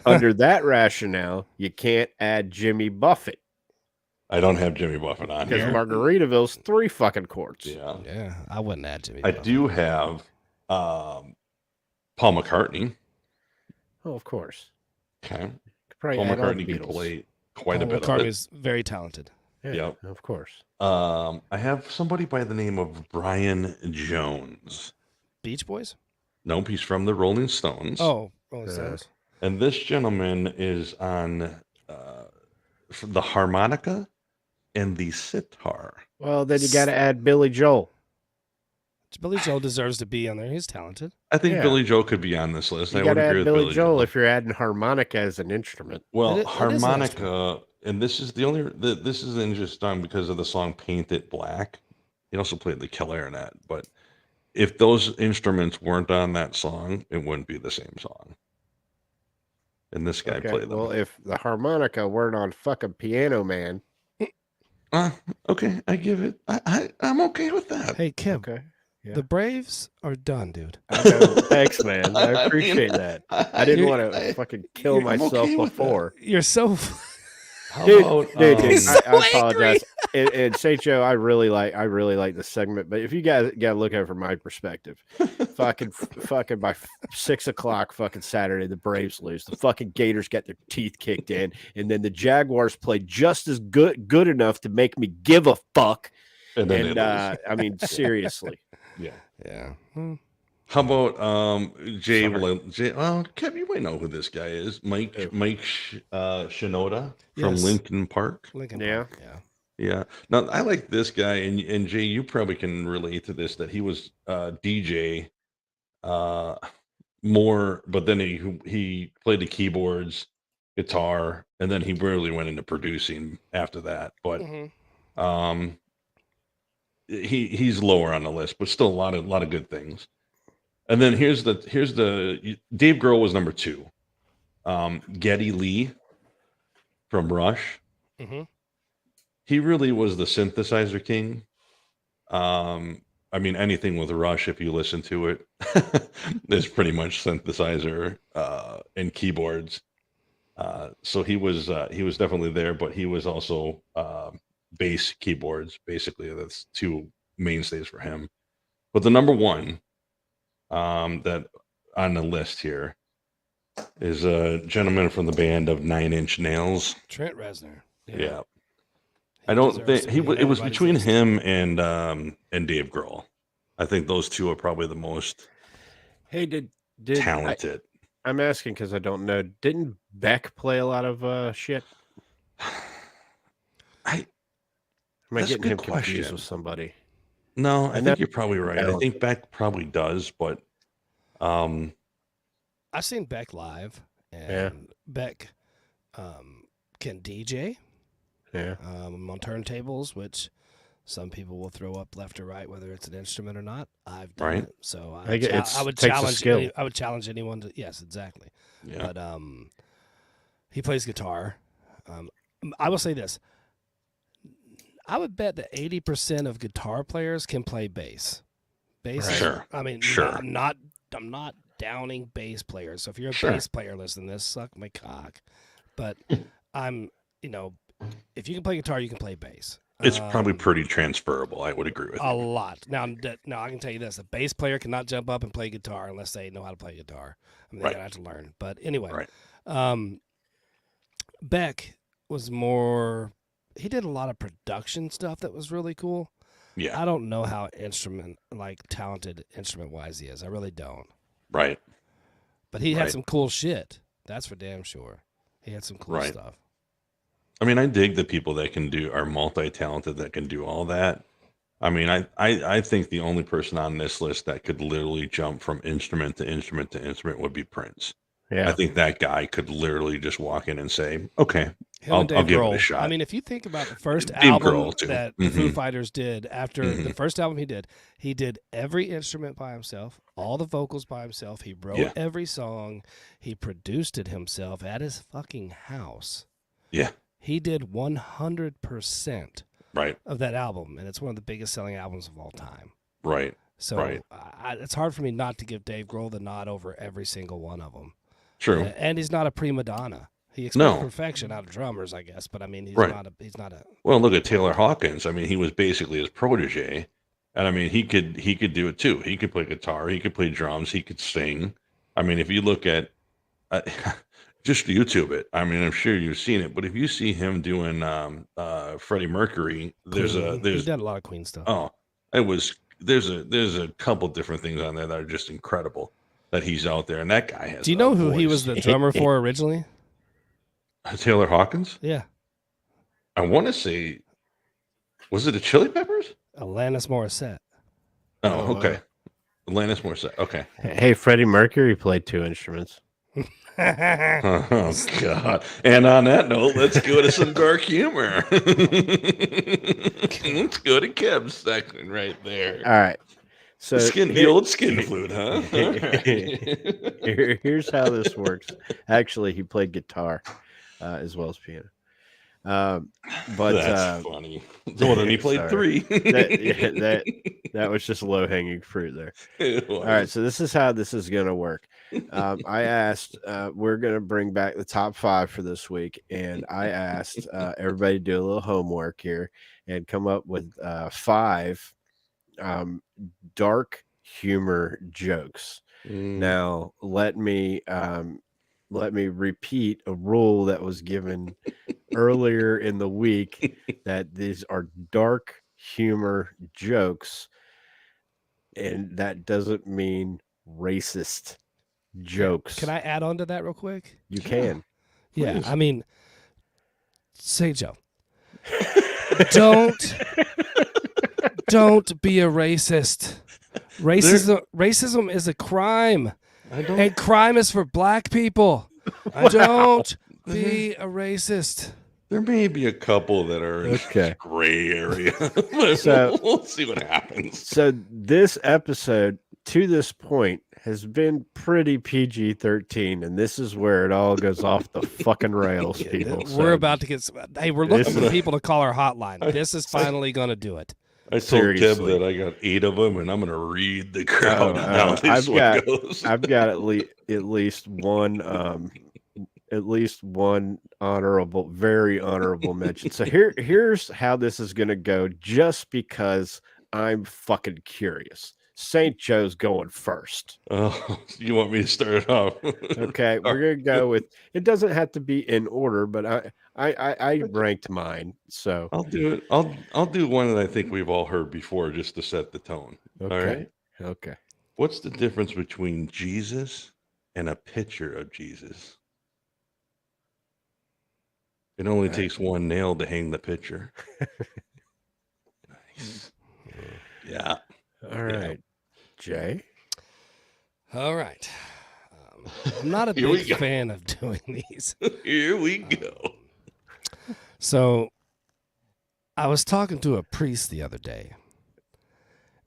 Under that rationale, you can't add Jimmy Buffett I don't have Jimmy Buffett on because here. Margaritaville's 3 fucking chords. Yeah. Yeah, I wouldn't add Jimmy. I Buffett. do have Paul McCartney. Oh, of course. Okay. Could probably Paul add all the McCartney can Beatles. play quite a Paul bit McCartney of it. is very talented. Yeah, Yep. of course. I have somebody by the name of Brian Jones. Beach Boys? Nope, he's from the Rolling Stones. Oh, Rolling Stones. And this gentleman is on the harmonica and the sitar. Well, then you got to add Billy Joel. Billy Joel deserves to be on there. He's talented. I think Yeah. Billy Joel could be on this list. You I got would to agree add with Billy Joel if you're adding harmonica as an instrument. Well, It is an harmonica, and this is the only. This isn't just done because of the song "Paint It Black." He also played the clarinet, but if those instruments weren't on that song, it wouldn't be the same song. And this guy Okay, played them. well, if the harmonica weren't on fucking Piano Man, Okay, I give it. I'm okay with that. Hey, Kim, okay. Yeah. the Braves are done, dude. I know. Thanks, man. I I mean, appreciate that. I didn't You're- want to fucking kill I'm myself okay with that. before. You're so. How Dude, about, dude, He's I so apologize. And St. Joe, I really like the segment, but if you guys got to look at it from my perspective, fucking by 6 o'clock, fucking Saturday, the Braves lose. The fucking Gators get their teeth kicked in, and then the Jaguars play just as good enough to make me give a fuck. and then And they lose. I mean, seriously, Yeah. Yeah. How about Jay? Sorry. Well, Kev, you might know who this guy is. Mike Shinoda from Yes. Lincoln Park. Lincoln Yeah. Park, yeah. Yeah. Now I like this guy, and Jay, you probably can relate to this. That he was DJ more, but then he played the keyboards, guitar, and then he really went into producing after that. But Mhm. he's lower on the list, but still a lot of good things. And then here's the Dave Grohl was number 2. Geddy Lee from Rush. Mhm. He really was the synthesizer king. I mean, anything with Rush, if you listen to it, is pretty much synthesizer and keyboards. So he was definitely there, but he was also bass keyboards. Basically, that's 2 mainstays for him. But the number 1 that on the list here is a gentleman from the band of 9 Inch Nails. Trent Reznor. Yeah. He I don't deserves think to be on it was everybody's between list. him and Dave Grohl. I think those 2 are probably the most hey, did talented. I'm asking because I don't know. Didn't Beck play a lot of shit? Am I That's a getting good him confused question. with somebody? No, I know- think you're probably right. I don't. think Beck probably does, but I've seen Beck live, and Yeah. Beck can DJ Yeah. on turntables, which Some people will throw up left or right, whether it's an instrument or not. I've done Right. it, so I think I would takes a challenge. skill. I would challenge anyone to. Yes, exactly. Yeah. But he plays guitar. I will say this: I would bet that 80% of guitar players can play bass. Bass. Right. Sure. I mean, Sure. I'm not downing bass players. So if you're a Sure. bass player listening to this, suck my cock. But I'm, if you can play guitar, you can play bass. It's probably pretty transferable. I would agree with a you. lot. Now, I can tell you this: a bass player cannot jump up and play guitar unless they know how to play guitar. I mean, they're Right. gonna have to learn. But anyway, Right. Beck was more. He did a lot of production stuff that was really cool. Yeah. I don't know how talented instrument wise he is. I really don't. Right. But he had Right. some cool shit. That's for damn sure. He had some cool Right. stuff. I mean, I dig the people that are multi-talented that can do all that. I mean, I think the only person on this list that could literally jump from instrument to instrument to instrument would be Prince. Yeah. I think that guy could literally just walk in and say, "Okay, Him I'll and Dave give it a Grohl. shot." I mean, if you think about the first Dave album Grohl, too. that the Foo Mhm. Fighters did, after the Mhm. first album he did every instrument by himself, all the vocals by himself. He wrote Yeah. every song. He produced it himself at his fucking house. Yeah. He did 100% Right. of that album, and it's one of the biggest selling albums of all time. Right. So Right. it's hard for me not to give Dave Grohl the nod over every single one of them. True. And he's not a prima donna. He expects No. perfection out of drummers, I guess. But I mean, he's Right. not a. Well, look at Taylor Hawkins. I mean, he was basically his protege, and I mean, he could do it too. He could play guitar, he could play drums, he could sing. I mean, if you look at just YouTube it, I mean, I'm sure you've seen it, but if you see him doing Freddie Mercury, He did a lot of Queen stuff. there's a couple different things on there that are just incredible that he's out there, and that guy has. Do you know a who he voice. was the drummer for originally? Taylor Hawkins? Yeah, I want to say, was it the Chili Peppers? Alanis Morissette. Oh, Oh, okay. Alanis Morissette. Okay. Hey, Freddie Mercury played 2 instruments. Oh God! And on that note, let's go to some dark humor. Let's go to Kev's section right there. All right. So The old skin flute, huh? All right. here's how this works. Actually, he played guitar as well as piano. But That's funny. So then he played sorry. 3. that was just low hanging fruit there. It was. All right, so this is how this is going to work. I asked, we're going to bring back the top 5 for this week, and I asked everybody to do a little homework here and come up with 5 dark humor jokes. Mm. Now, let me repeat a rule that was given earlier in the week that these are dark humor jokes, and that doesn't mean racist jokes. Can I add on to that real quick? You can. Yeah, Please. I mean, say Joe. Don't be a racist. Racism is a crime, I don't. and crime is for black people. Don't be a racist. There may be a couple that are in Okay. this gray area. But So- we'll see what happens. So this episode to this point has been pretty PG-13, and this is where it all goes off the fucking rails, people. We're So about to get. Hey, we're looking This for is- people to call our hotline. This is finally going to do it. I told Kev Seriously. that I got 8 of them, and I'm going to read the crowd Oh, how this one goes. I've got at least one honorable, very honorable mention. So here's how this is going to go, just because I'm fucking curious. St. Joe's going first. Oh, you want me to start it off? Okay, we're gonna go with. It doesn't have to be in order, but I ranked mine. So I'll do it. I'll do one that I think we've all heard before, just to set the tone. okay, All right. okay. What's the difference between Jesus and a picture of Jesus? It only takes one nail to hang the picture. Nice. Yeah. All right, Jay. All right. I'm not a Here we big go. fan of doing these. Here we go. So I was talking to a priest the other day,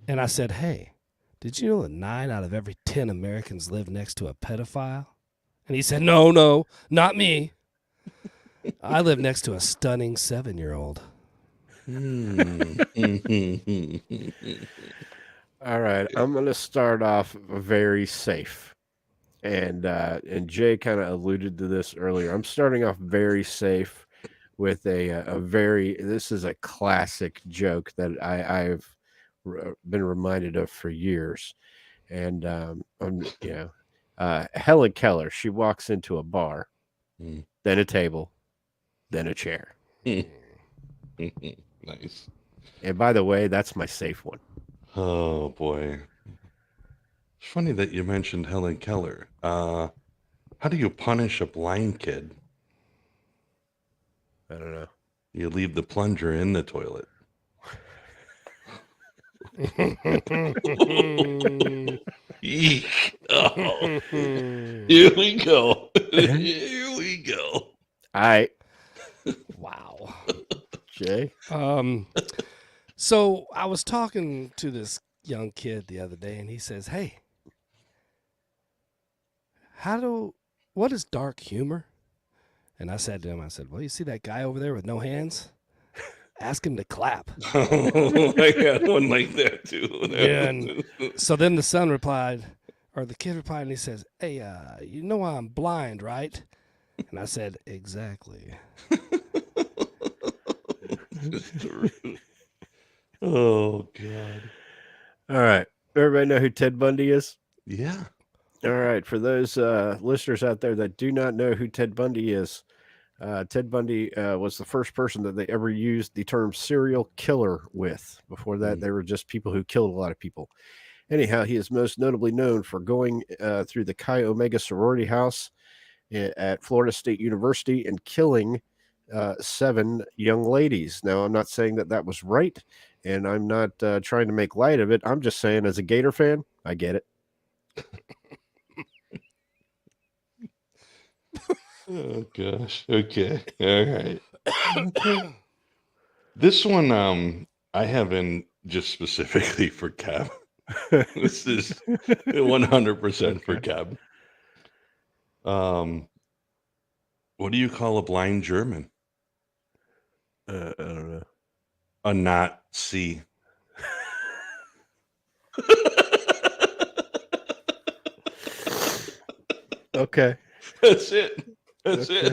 and I said, "Hey, did you know that 9 out of every 10 Americans live next to a pedophile?" And he said, "No, not me. I live next to a stunning 7-year-old." All right, I'm going to start off very safe. And Jay kind of alluded to this earlier. I'm starting off very safe with a very, this is a classic joke that I've been reminded of for years. And Helen Keller, she walks into a bar, Mm. then a table, then a chair. Nice. And by the way, that's my safe one. Oh boy. It's funny that you mentioned Helen Keller. How do you punish a blind kid? I don't know. You leave the plunger in the toilet. Eek. Oh. Here we go. Here we go. All right, Wow. Jay. So I was talking to this young kid the other day, and he says, "Hey, what is dark humor?" And I said to him, "Well, you see that guy over there with no hands? Ask him to clap." Oh, I got one like that too. Yeah, and so then the son replied, or the kid replied, and he says, "Hey, you know I'm blind, right?" And I said, "Exactly." Oh God. All right. Everybody know who Ted Bundy is? Yeah. All right. For those listeners out there that do not know who Ted Bundy is, Ted Bundy was the first person that they ever used the term serial killer with. Before that, they were just people who killed a lot of people. Anyhow, he is most notably known for going through the Chi Omega sorority house at Florida State University and killing 7 young ladies. Now, I'm not saying that was right, and I'm not trying to make light of it. I'm just saying, as a Gator fan, I get it. Oh gosh. Okay. All right. This one I have in just specifically for Kev. This is 100% for Kev. What do you call a blind German? I don't know. A not see. Okay. That's it. That's Okay.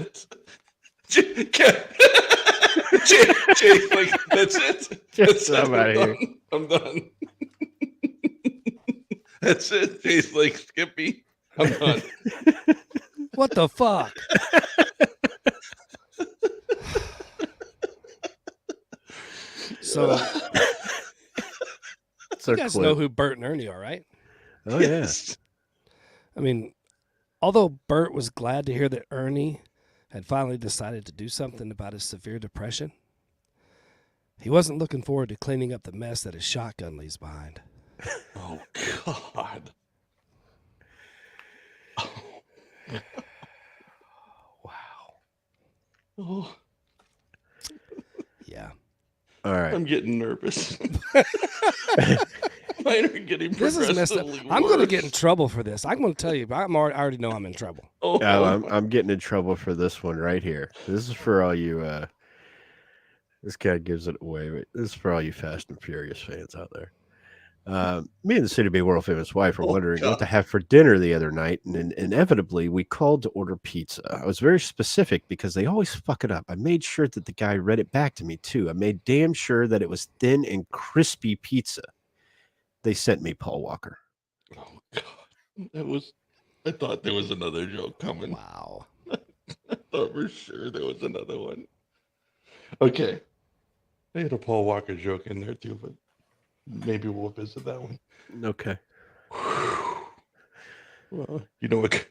it. Jay's like, that's it. That's it. I'm outta here. I'm done. That's it. Jay's like, Skippy, I'm done. What the fuck? So It's you our guys clip. know who Bert and Ernie are, right? Oh, Yes. I mean, although Bert was glad to hear that Ernie had finally decided to do something about his severe depression, he wasn't looking forward to cleaning up the mess that his shotgun leaves behind. Oh God. Wow. Oh, Yeah. All right. I'm getting nervous. Mine are getting This is messed up. progressively I'm going to worse. get in trouble for this. I'm going to tell you, I already know I'm in trouble. Oh, I'm getting in trouble for this one right here. This is for all you. This guy gives it away. But this is for all you Fast and Furious fans out there. Me and the soon-to-be world-famous wife were wondering what to have for dinner the other night, and inevitably we called to order pizza. I was very specific because they always fuck it up. I made sure that the guy read it back to me too. I made damn sure that it was thin and crispy pizza. They sent me Paul Walker. Oh God. I thought there was another joke coming. Wow. I thought for sure there was another one. Okay. They had a Paul Walker joke in there too, but maybe we'll visit that one. Okay. Well, you know what?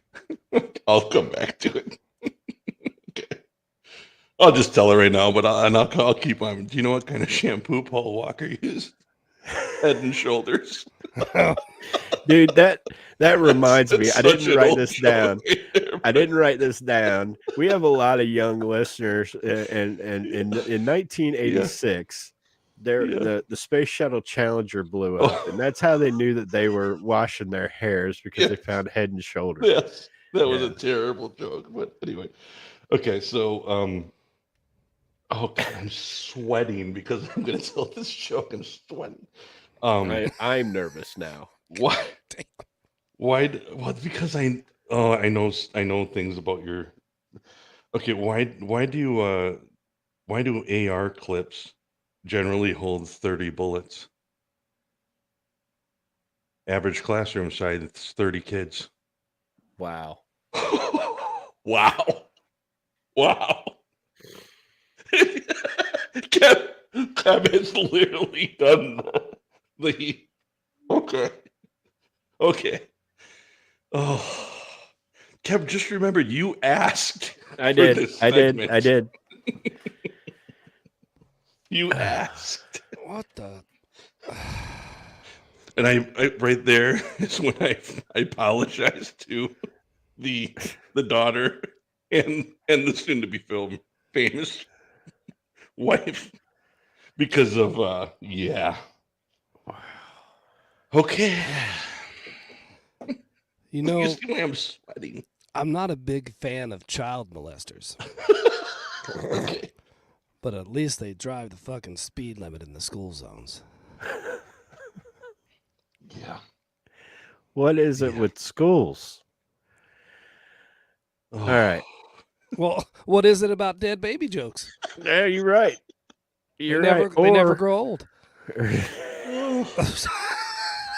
I'll come back to it. Okay. I'll just tell her right now, but I'll keep on. Do you know what kind of shampoo Paul Walker used? Head and Shoulders. Dude, that That reminds me. That's I such didn't an write old this joke down. right there, I but- didn't write this down. We have a lot of young listeners, and in 1986, Yeah. the space shuttle Challenger blew up, and that's how they knew that they were washing their hairs because they Yes. found Head and Shoulders. Yes, that was a Yeah. terrible joke. But anyway, okay. So, oh God, I'm sweating because I'm going to tell this joke. I'm sweating. I'm nervous now. Why? Well, because I know things about your. Okay, why do AR clips generally hold 30 bullets? Average classroom size, it's 30 kids. Wow. Wow. Wow. Kevin's literally done the. Okay. Okay. Oh. Kev, just remember you asked. I for did. this I did. segment. I did. You asked. What the? And I right there is when I apologized to the daughter and the soon to be film famous wife because of yeah. Okay. You know, see why I'm sweating. I'm not a big fan of child molesters, Okay. but at least they drive the fucking speed limit in the school zones. Yeah. What is it Yeah. with schools? Oh. All right. Well, what is it about dead baby jokes? Yeah, you're right. You're they never, right. they never grow old. It's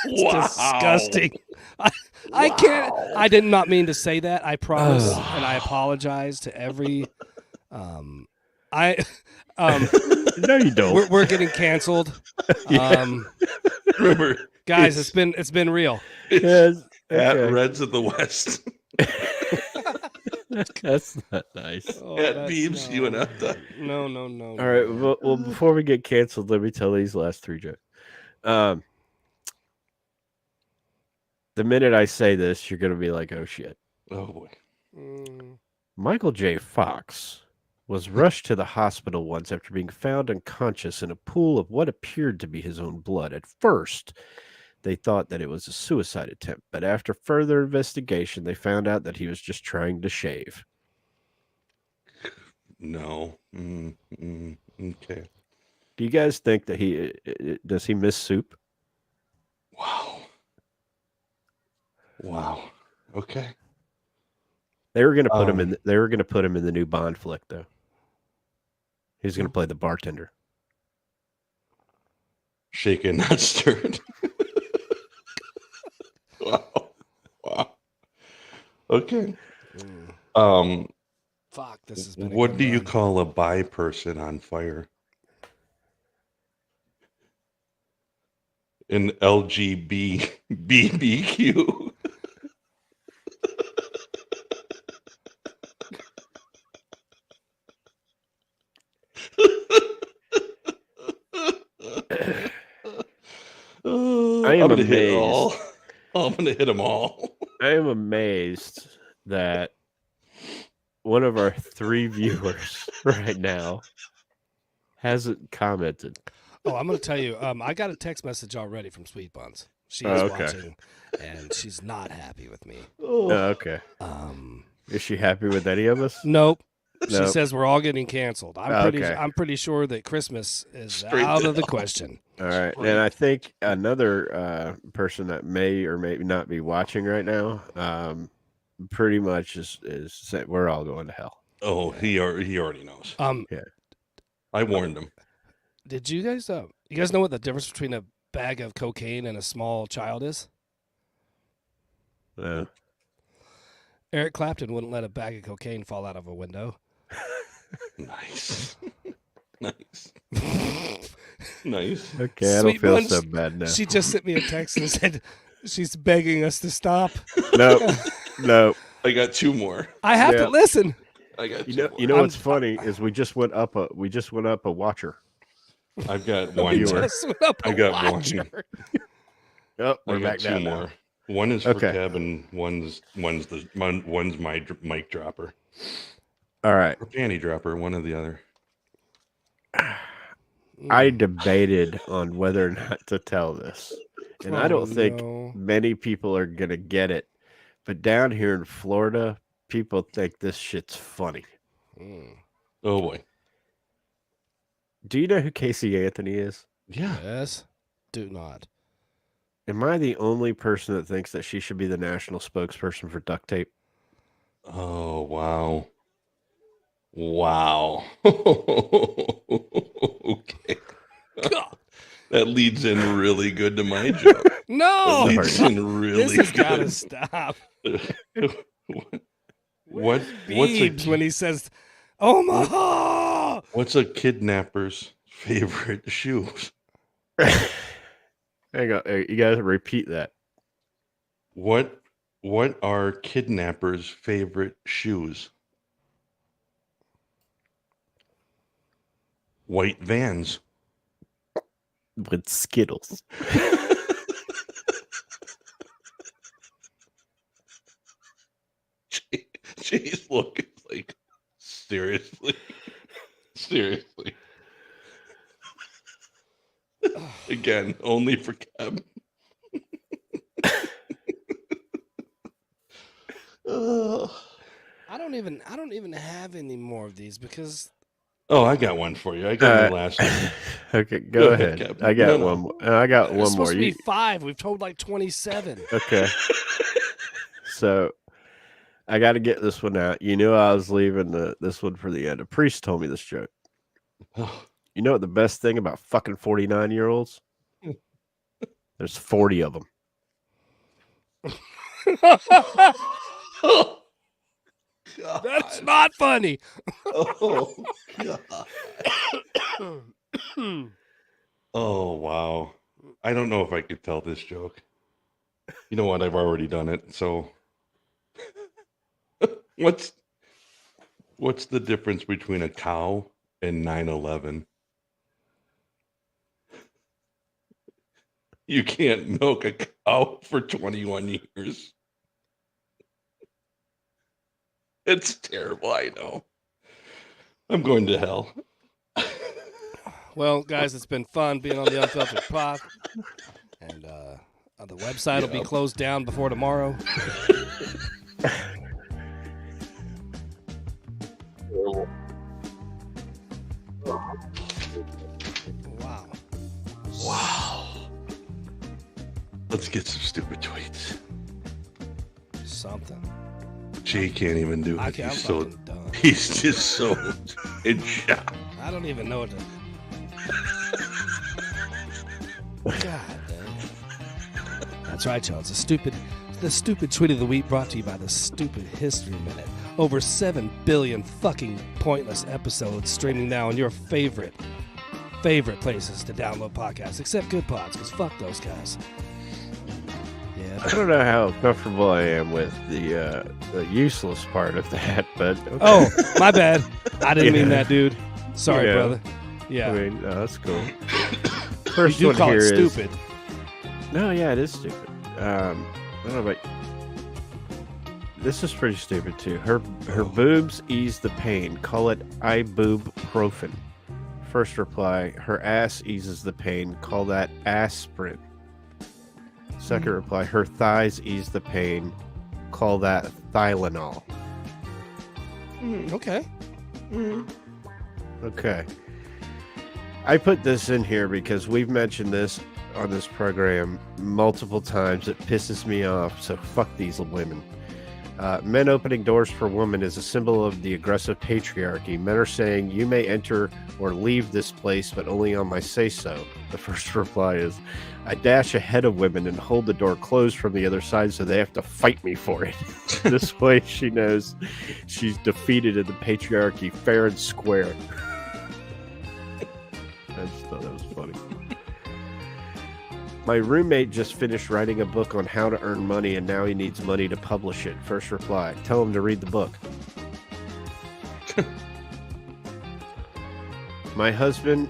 Wow. disgusting. I can't. I did not mean to say that. I promise, and I apologize to every. I. No, you don't. We're getting canceled. Remember, Guys, it's been real. Yes. at Okay. Reds of the West. That's not nice. Oh, At that's- Beebs, no. you and I. No. All right. Well, before we get canceled, let me tell these last three jokes. The minute I say this, you're gonna be like, "Oh shit!" Oh boy. Michael J. Fox was rushed to the hospital once after being found unconscious in a pool of what appeared to be his own blood. At first, they thought that it was a suicide attempt, but after further investigation, they found out that he was just trying to shave. No. Okay. Do you guys think that does he miss soup? Wow. Wow. Okay. They were going to put him in. They were going to put him in the new Bond flick, though. He's going to play the bartender. Shaken, not stirred. Wow. Wow. Okay. Fuck, this has been. What do you call a bi person on fire? An LGBTQ. I am I'm gonna hit amazed. all. I'm gonna hit them all. I am amazed that one of our three viewers right now hasn't commented. Oh, I'm going to tell you. I got a text message already from Sweet Buns. She Oh, is okay. watching, and she's not happy with me. Oh, okay. Is she happy with any of us? Nope. She Nope. says we're all getting canceled. Okay. I'm pretty sure that Christmas is Straight out to of the hell. question. All right. And I think another person that may or may not be watching right now pretty much is saying we're all going to hell. Oh, he already knows. I warned him. Did you guys know what the difference between a bag of cocaine and a small child is? Eric Clapton wouldn't let a bag of cocaine fall out of a window. Nice. Nice. Nice. Okay, I Sweet don't feel Buns, so bad now. She just sent me a text and said she's begging us to stop. No. I got two more. I have to listen. I got two more. You know what's funny is we just went up a watcher. I've got We one just more. Just went up I a got one. watcher. Oh, I we're got back two down more. now. One is for Okay. Kev, and one's my mic dropper All right. or panty dropper, one or the other. I debated on whether or not to tell this. And I don't think no. many people are going to get it. But down here in Florida, people think this shit's funny. Mm. Oh boy. Do you know who Casey Anthony is? Yeah. Yes. Do not. Am I the only person that thinks that she should be the national spokesperson for duct tape? Oh wow. Wow. Okay. God. That leads in really good to my joke. That No. leads in really This has got to good. stop. What's Beebs when he says, Omaha. what's a kidnapper's favorite shoes? Hang on. You got to repeat that. What are kidnappers' favorite shoes? White Vans. With Skittles. Jay's look is like, seriously. Seriously. Again, only for Kev. I don't even have any more of these because Oh, I got one for you. I got my last one. Okay, Go go ahead, ahead. Captain. I got No, one more. I got there's one supposed more. to be 5. We've told like 27. Okay. So I got to get this one out. You knew I was leaving this one for the end. A priest told me this joke. You know what the best thing about fucking 49-year-olds? There's 40 of them. Oh, That's not funny. oh, God. Oh, wow. I don't know if I could tell this joke. You know what? I've already done it. So, what's the difference between a cow and 9/11? You can't milk a cow for 21 years. It's terrible, I know. I'm going to hell. Well, guys, it's been fun being on the Unfiltered Pod. And the website will be Yep. closed down before tomorrow. Wow. Wow. Let's get some stupid tweets. Something. Jay can't even do I it. can't, I'm He's so fucking done. he's just so in shock. I don't even know what to. God damn. That's right, y'all. It's the stupid tweet of the week brought to you by the Stupid History Minute. Over 7 billion fucking pointless episodes streaming now on your favorite places to download podcasts, except Good Pods, because fuck those guys. Yeah. I don't know how comfortable I am with the useless part of that, but okay. Oh, my bad. I didn't mean Yeah. that, dude. Sorry, Yeah. brother. Yeah. I mean, no, that's cool. You First do one call here it is stupid. no, yeah, it is stupid. I don't know, but this is pretty stupid too. Her boobs ease the pain. Call it ibuprofen. First reply: her ass eases the pain. Call that aspirin. Second reply: her thighs ease the pain. Call that Tylenol. Okay. Okay. I put this in here because we've mentioned this on this program multiple times. It pisses me off, so fuck these women. Men opening doors for women is a symbol of the aggressive patriarchy. Men are saying, you may enter or leave this place, but only on my say-so. The first reply is, I dash ahead of women and hold the door closed from the other side so they have to fight me for it. This way she knows she's defeated in the patriarchy fair and square. I just thought that was funny. My roommate just finished writing a book on how to earn money and now he needs money to publish it. First reply, tell him to read the book. My husband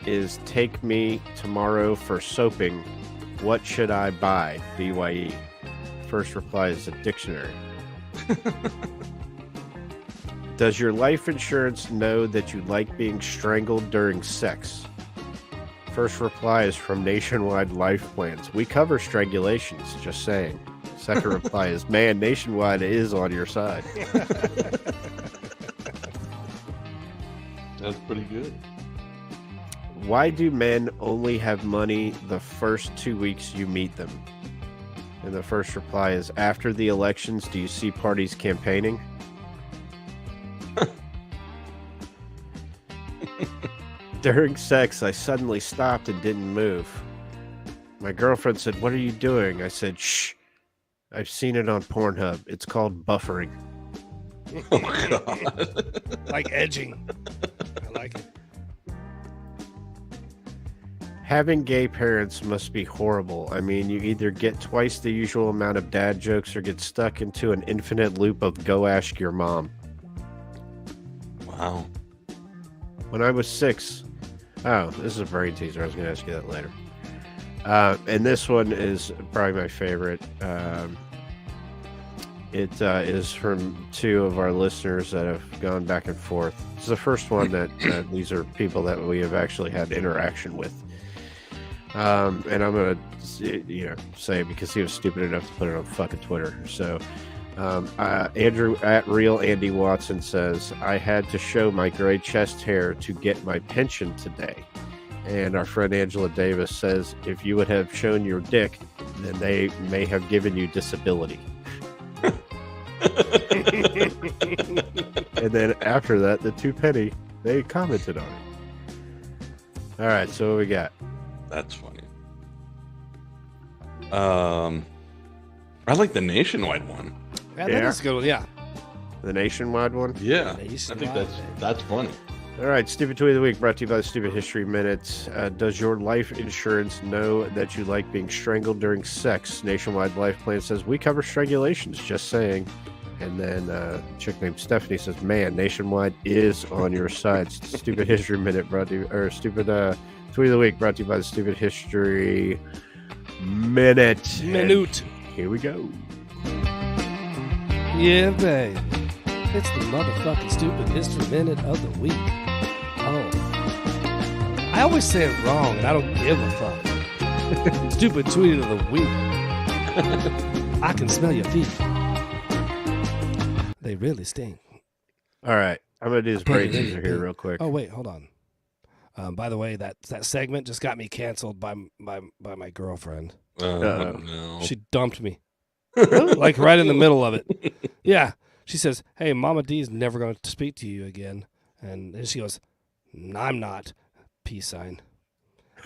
is take me tomorrow for soaping What should I buy? BYE. First reply is a dictionary. Does your life insurance know that you like being strangled during sex? First reply is from Nationwide Life Plans. We cover strangulations, just saying. Second reply is, man, Nationwide is on your side. That's pretty good. Why do men only have money the first 2 weeks you meet them? And the first reply is, after the elections, do you see parties campaigning? During sex, I suddenly stopped and didn't move. My girlfriend said, "What are you doing?" I said, "Shh. I've seen it on Pornhub. It's called buffering." Oh God. Like edging. I like it. Having gay parents must be horrible. I mean, you either get twice the usual amount of dad jokes or get stuck into an infinite loop of go ask your mom. Wow. When I was 6, oh, this is a brain teaser. I was going to ask you that later. And this one is probably my favorite. It is from 2 of our listeners that have gone back and forth. It's the first one that these are people that we have actually had interaction with. And I'm going to, say because he was stupid enough to put it on fucking Twitter. So, Andrew at Real Andy Watson says, I had to show my gray chest hair to get my pension today. And our friend Angela Davis says, if you would have shown your dick, then they may have given you disability. And then after that, the 2 penny, they commented on it. All right, so what we got? That's funny. I like the Nationwide one. Yeah, Yeah. that is a good one. Yeah. The Nationwide one? Yeah, I Nationwide, think man. that's funny. All right, Stupid Tweet of the Week brought to you by the Stupid History Minute. Does your life insurance know that you like being strangled during sex? Nationwide Life Plan says, we cover strangulations, just saying. And then a chick named Stephanie says, man, Nationwide is on your side. Stupid History Minute brought to you, or Stupid Tweet of the Week brought to you by the Stupid History Minute. Minute. And here we go. Yeah, babe. It's the motherfucking Stupid History Minute of the week. Oh. I always say it wrong, and I don't give a fuck. Stupid Tweet of the week. I can smell your feet. They really stink. All right, I'm going to do this brain teaser here real quick. Oh, wait, hold on. By the way, that segment just got me canceled by my girlfriend. No. She dumped me. Like right in the middle of it. Yeah. She says, hey, Mama D's never going to speak to you again. And then she goes, I'm not. Peace sign.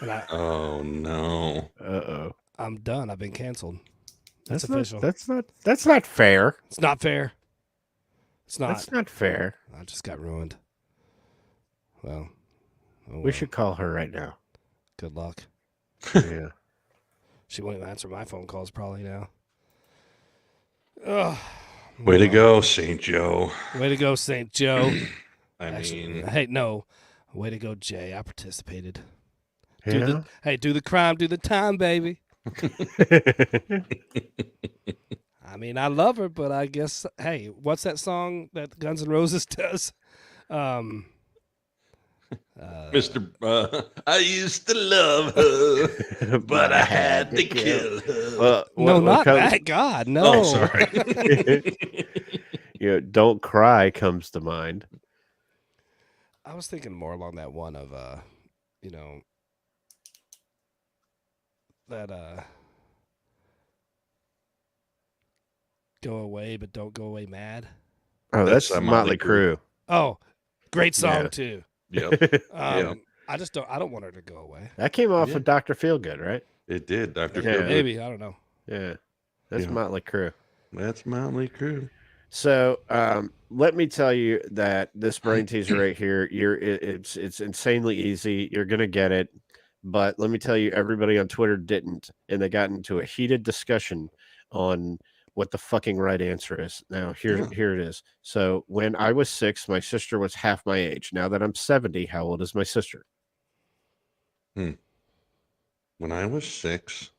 And Oh no. Uh-oh. I'm done. I've been canceled. That's Not- official. That's not fair. It's not fair. It's not. That's not fair. I just got ruined. Well. Oh, We well. should call her right now. Good luck. Yeah. She won't even answer my phone calls probably now. Ugh. Way to go, St. Joe. Way to go, St. Joe. I Actually, mean, hey, no. Way to go, Jay. I participated. Yeah. Do the crime, do the time, baby. I mean, I love her, but I guess, hey, what's that song that Guns N' Roses does? Mr. I used to love her, but I had to kill her. No, not that. God, no. Oh, sorry. Don't Cry comes to mind. I was thinking more along that one of, that, go away, but don't go away mad. Oh, that's That's, Motley Motley Crue. Oh, great song, Yeah. too. Yep, I don't want her to go away. That came off Yeah. of Dr. Feelgood, right? it did, Dr. Yeah. Feelgood. Maybe, I don't know. Yeah. That's Yeah. Motley Crue. That's Motley Crue. So let me tell you that this brain teaser right here, it's insanely easy. You're gonna get it, but let me tell you, everybody on Twitter didn't, and they got into a heated discussion on what the fucking right answer is. Now here it is. So when I was 6, my sister was half my age. Now that I'm 70, how old is my sister? When I was 6,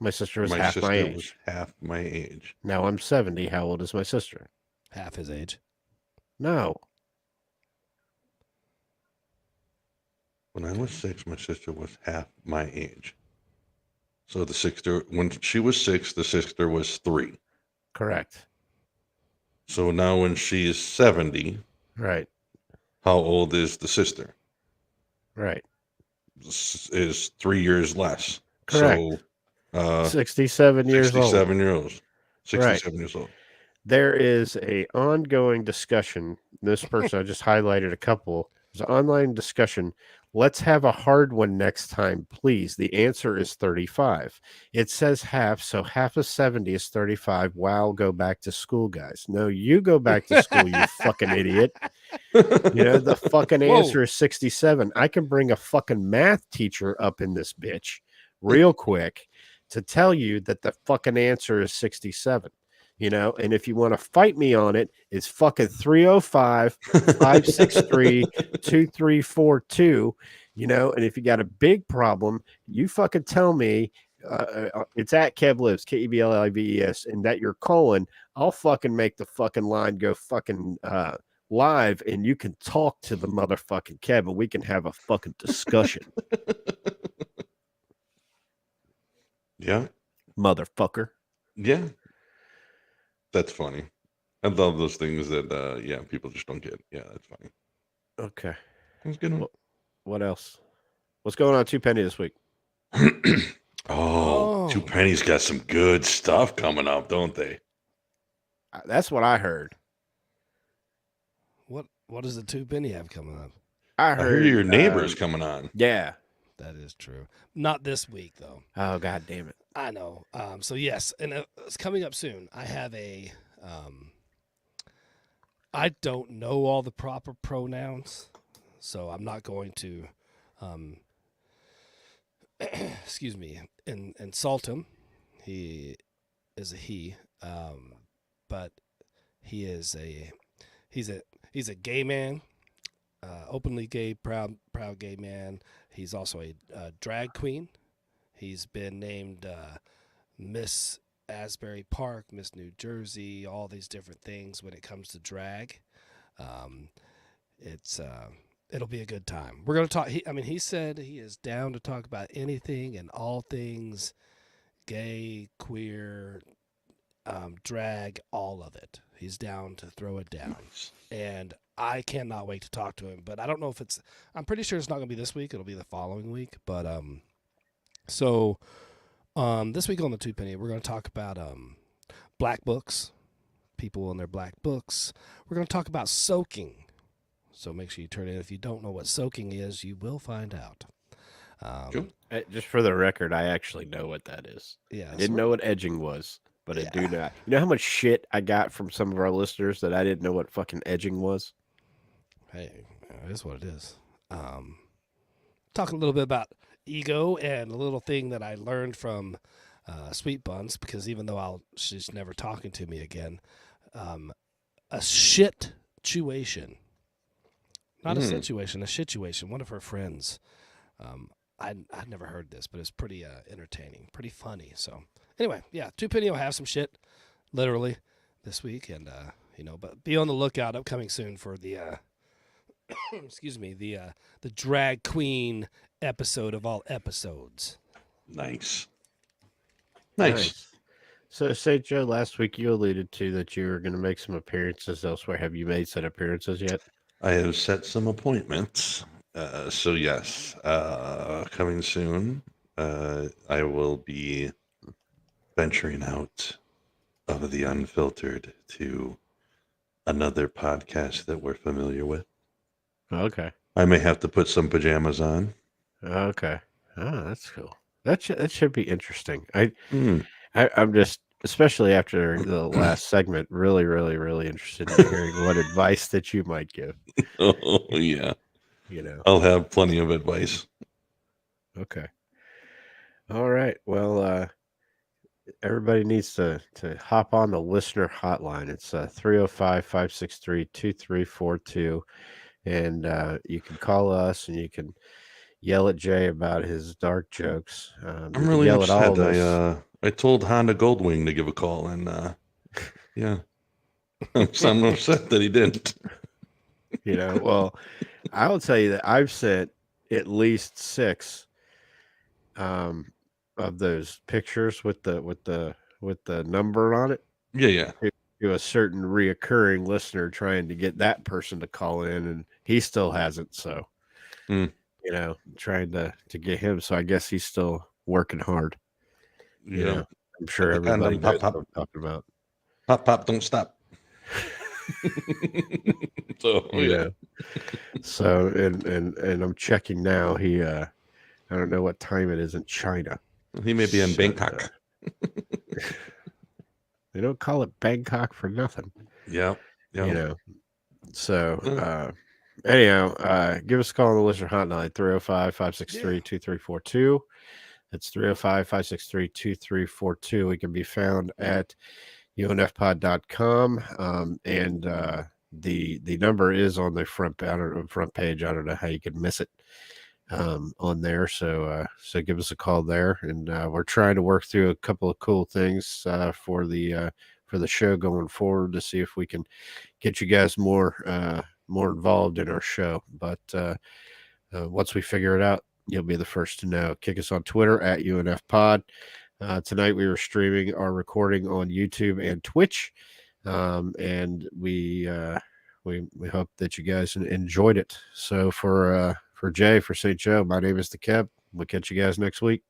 My sister was My half my sister age. was half my age. Now I'm 70. How old is my sister? Half his age. No. When I was 6, my sister was half my age. So the sister, when she was 6, the sister was 3. Correct. So now when she is 70, Right. how old is the sister? Right. Is 3 years less. Correct. So 67 years old. 67 years old. Right. 67 years old. There is a ongoing discussion. This person, I just highlighted a couple. There's an online discussion. Let's have a hard one next time, please. The answer is 35. It says half, so half of 70 is 35. Wow, go back to school, guys. No, you go back to school, you fucking idiot. You know, the fucking Whoa. answer is 67. I can bring a fucking math teacher up in this bitch real quick to tell you that the fucking answer is 67. You know, and if you want to fight me on it, it's fucking 305 563 2342. You know, and if you got a big problem, you fucking tell me. It's at Kev Lives, KEBLIVES, and that you're calling. I'll fucking make the fucking line go fucking live, and you can talk to the motherfucking Kev, and we can have a fucking discussion, Yeah. motherfucker. Yeah. That's funny. I love those things that yeah, people just don't get. Yeah, that's funny. Okay. That's a good one. What else? What's going on Two Penny this week? Oh, Two Penny's got some good stuff coming up, don't they? That's what I heard. What does the Two Penny have coming up? I I heard heard your neighbor's coming on. Yeah. That is true. Not this week though. Oh, god damn it. I know. So yes, and it's coming up soon. I have I don't know all the proper pronouns, so I'm not going to, excuse me, insult him. He is a he, but he's a gay man, openly gay, proud gay man. He's also a drag queen. He's been named Miss Asbury Park, Miss New Jersey, all these different things when it comes to drag. It'll be a good time. We're going to talk. He said he is down to talk about anything and all things gay, queer, drag, all of it. He's down to throw it down. And I cannot wait to talk to him, but I don't know if I'm pretty sure it's not going to be this week. It'll be the following week. But, so this week on the Two Penny, we're going to talk about black books, people and their black books. We're going to talk about soaking. So make sure you turn in. If you don't know what soaking is, you will find out. Cool. Just for the record, I actually know what that is. Yeah, I didn't know what edging was, but I do Yeah. know. You know how much shit I got from some of our listeners that I didn't know what fucking edging was? Hey, it is what it is. Talk a little bit about ego and a little thing that I learned from Sweet Buns, because even though she's never talking to me again, a shit-tuation. Not a situation, a situation. One of her friends. I'd never heard this, but it's pretty entertaining, pretty funny. So anyway, yeah, Two Penny will have some shit, literally, this week, and but be on the lookout. Upcoming soon for the excuse me, the drag queen episode of all episodes. Nice. So, say Joe, last week you alluded to that you were going to make some appearances elsewhere. Have you made said appearances yet? I have set some appointments. So yes, coming soon, I will be venturing out of the Unfiltered to another podcast that we're familiar with. Okay. I may have to put some pajamas on. Okay. Oh, that's cool. That should be interesting. I'm just, especially after the last segment, really, really, really interested in hearing what advice that you might give. Oh yeah, You know. I'll have plenty of advice. Okay. All right. Well, everybody needs to hop on the listener hotline. It's 305-563-2342. And you can call us and you can yell at Jay about his dark jokes. I'm really upset. I told Honda Goldwing to give a call, and yeah, I'm upset that he didn't. Well, I will tell you that I've sent at least 6 um, of those pictures with the number on it Yeah, yeah. to a certain reoccurring listener, trying to get that person to call in, and he still hasn't. So, Mm. trying to get him. So I guess he's still working hard. Yeah. I'm sure Put the everybody condom, knows pop, what I'm talking about. pop, pop, don't stop. So You yeah. know. So and I'm checking now. He I don't know what time it is in China. He may be in So, Bangkok. they don't call it Bangkok for nothing. Yeah. You Yeah. know. So Yeah. anyhow, give us a call on the listener hotline 305-563-2342. That's 305-563-2342. We can be found at unfpod.com. And the number is on the front page. I don't know how you could miss it on there. So give us a call there, and we're trying to work through a couple of cool things for the show going forward to see if we can get you guys more involved in our show. But once we figure it out, you'll be the first to know. Kick us on Twitter at UNFPod. Tonight we were streaming our recording on YouTube and Twitch, and we hope that you guys enjoyed it. So for Jay, for St. Joe, my name is the Kev. We'll catch you guys next week.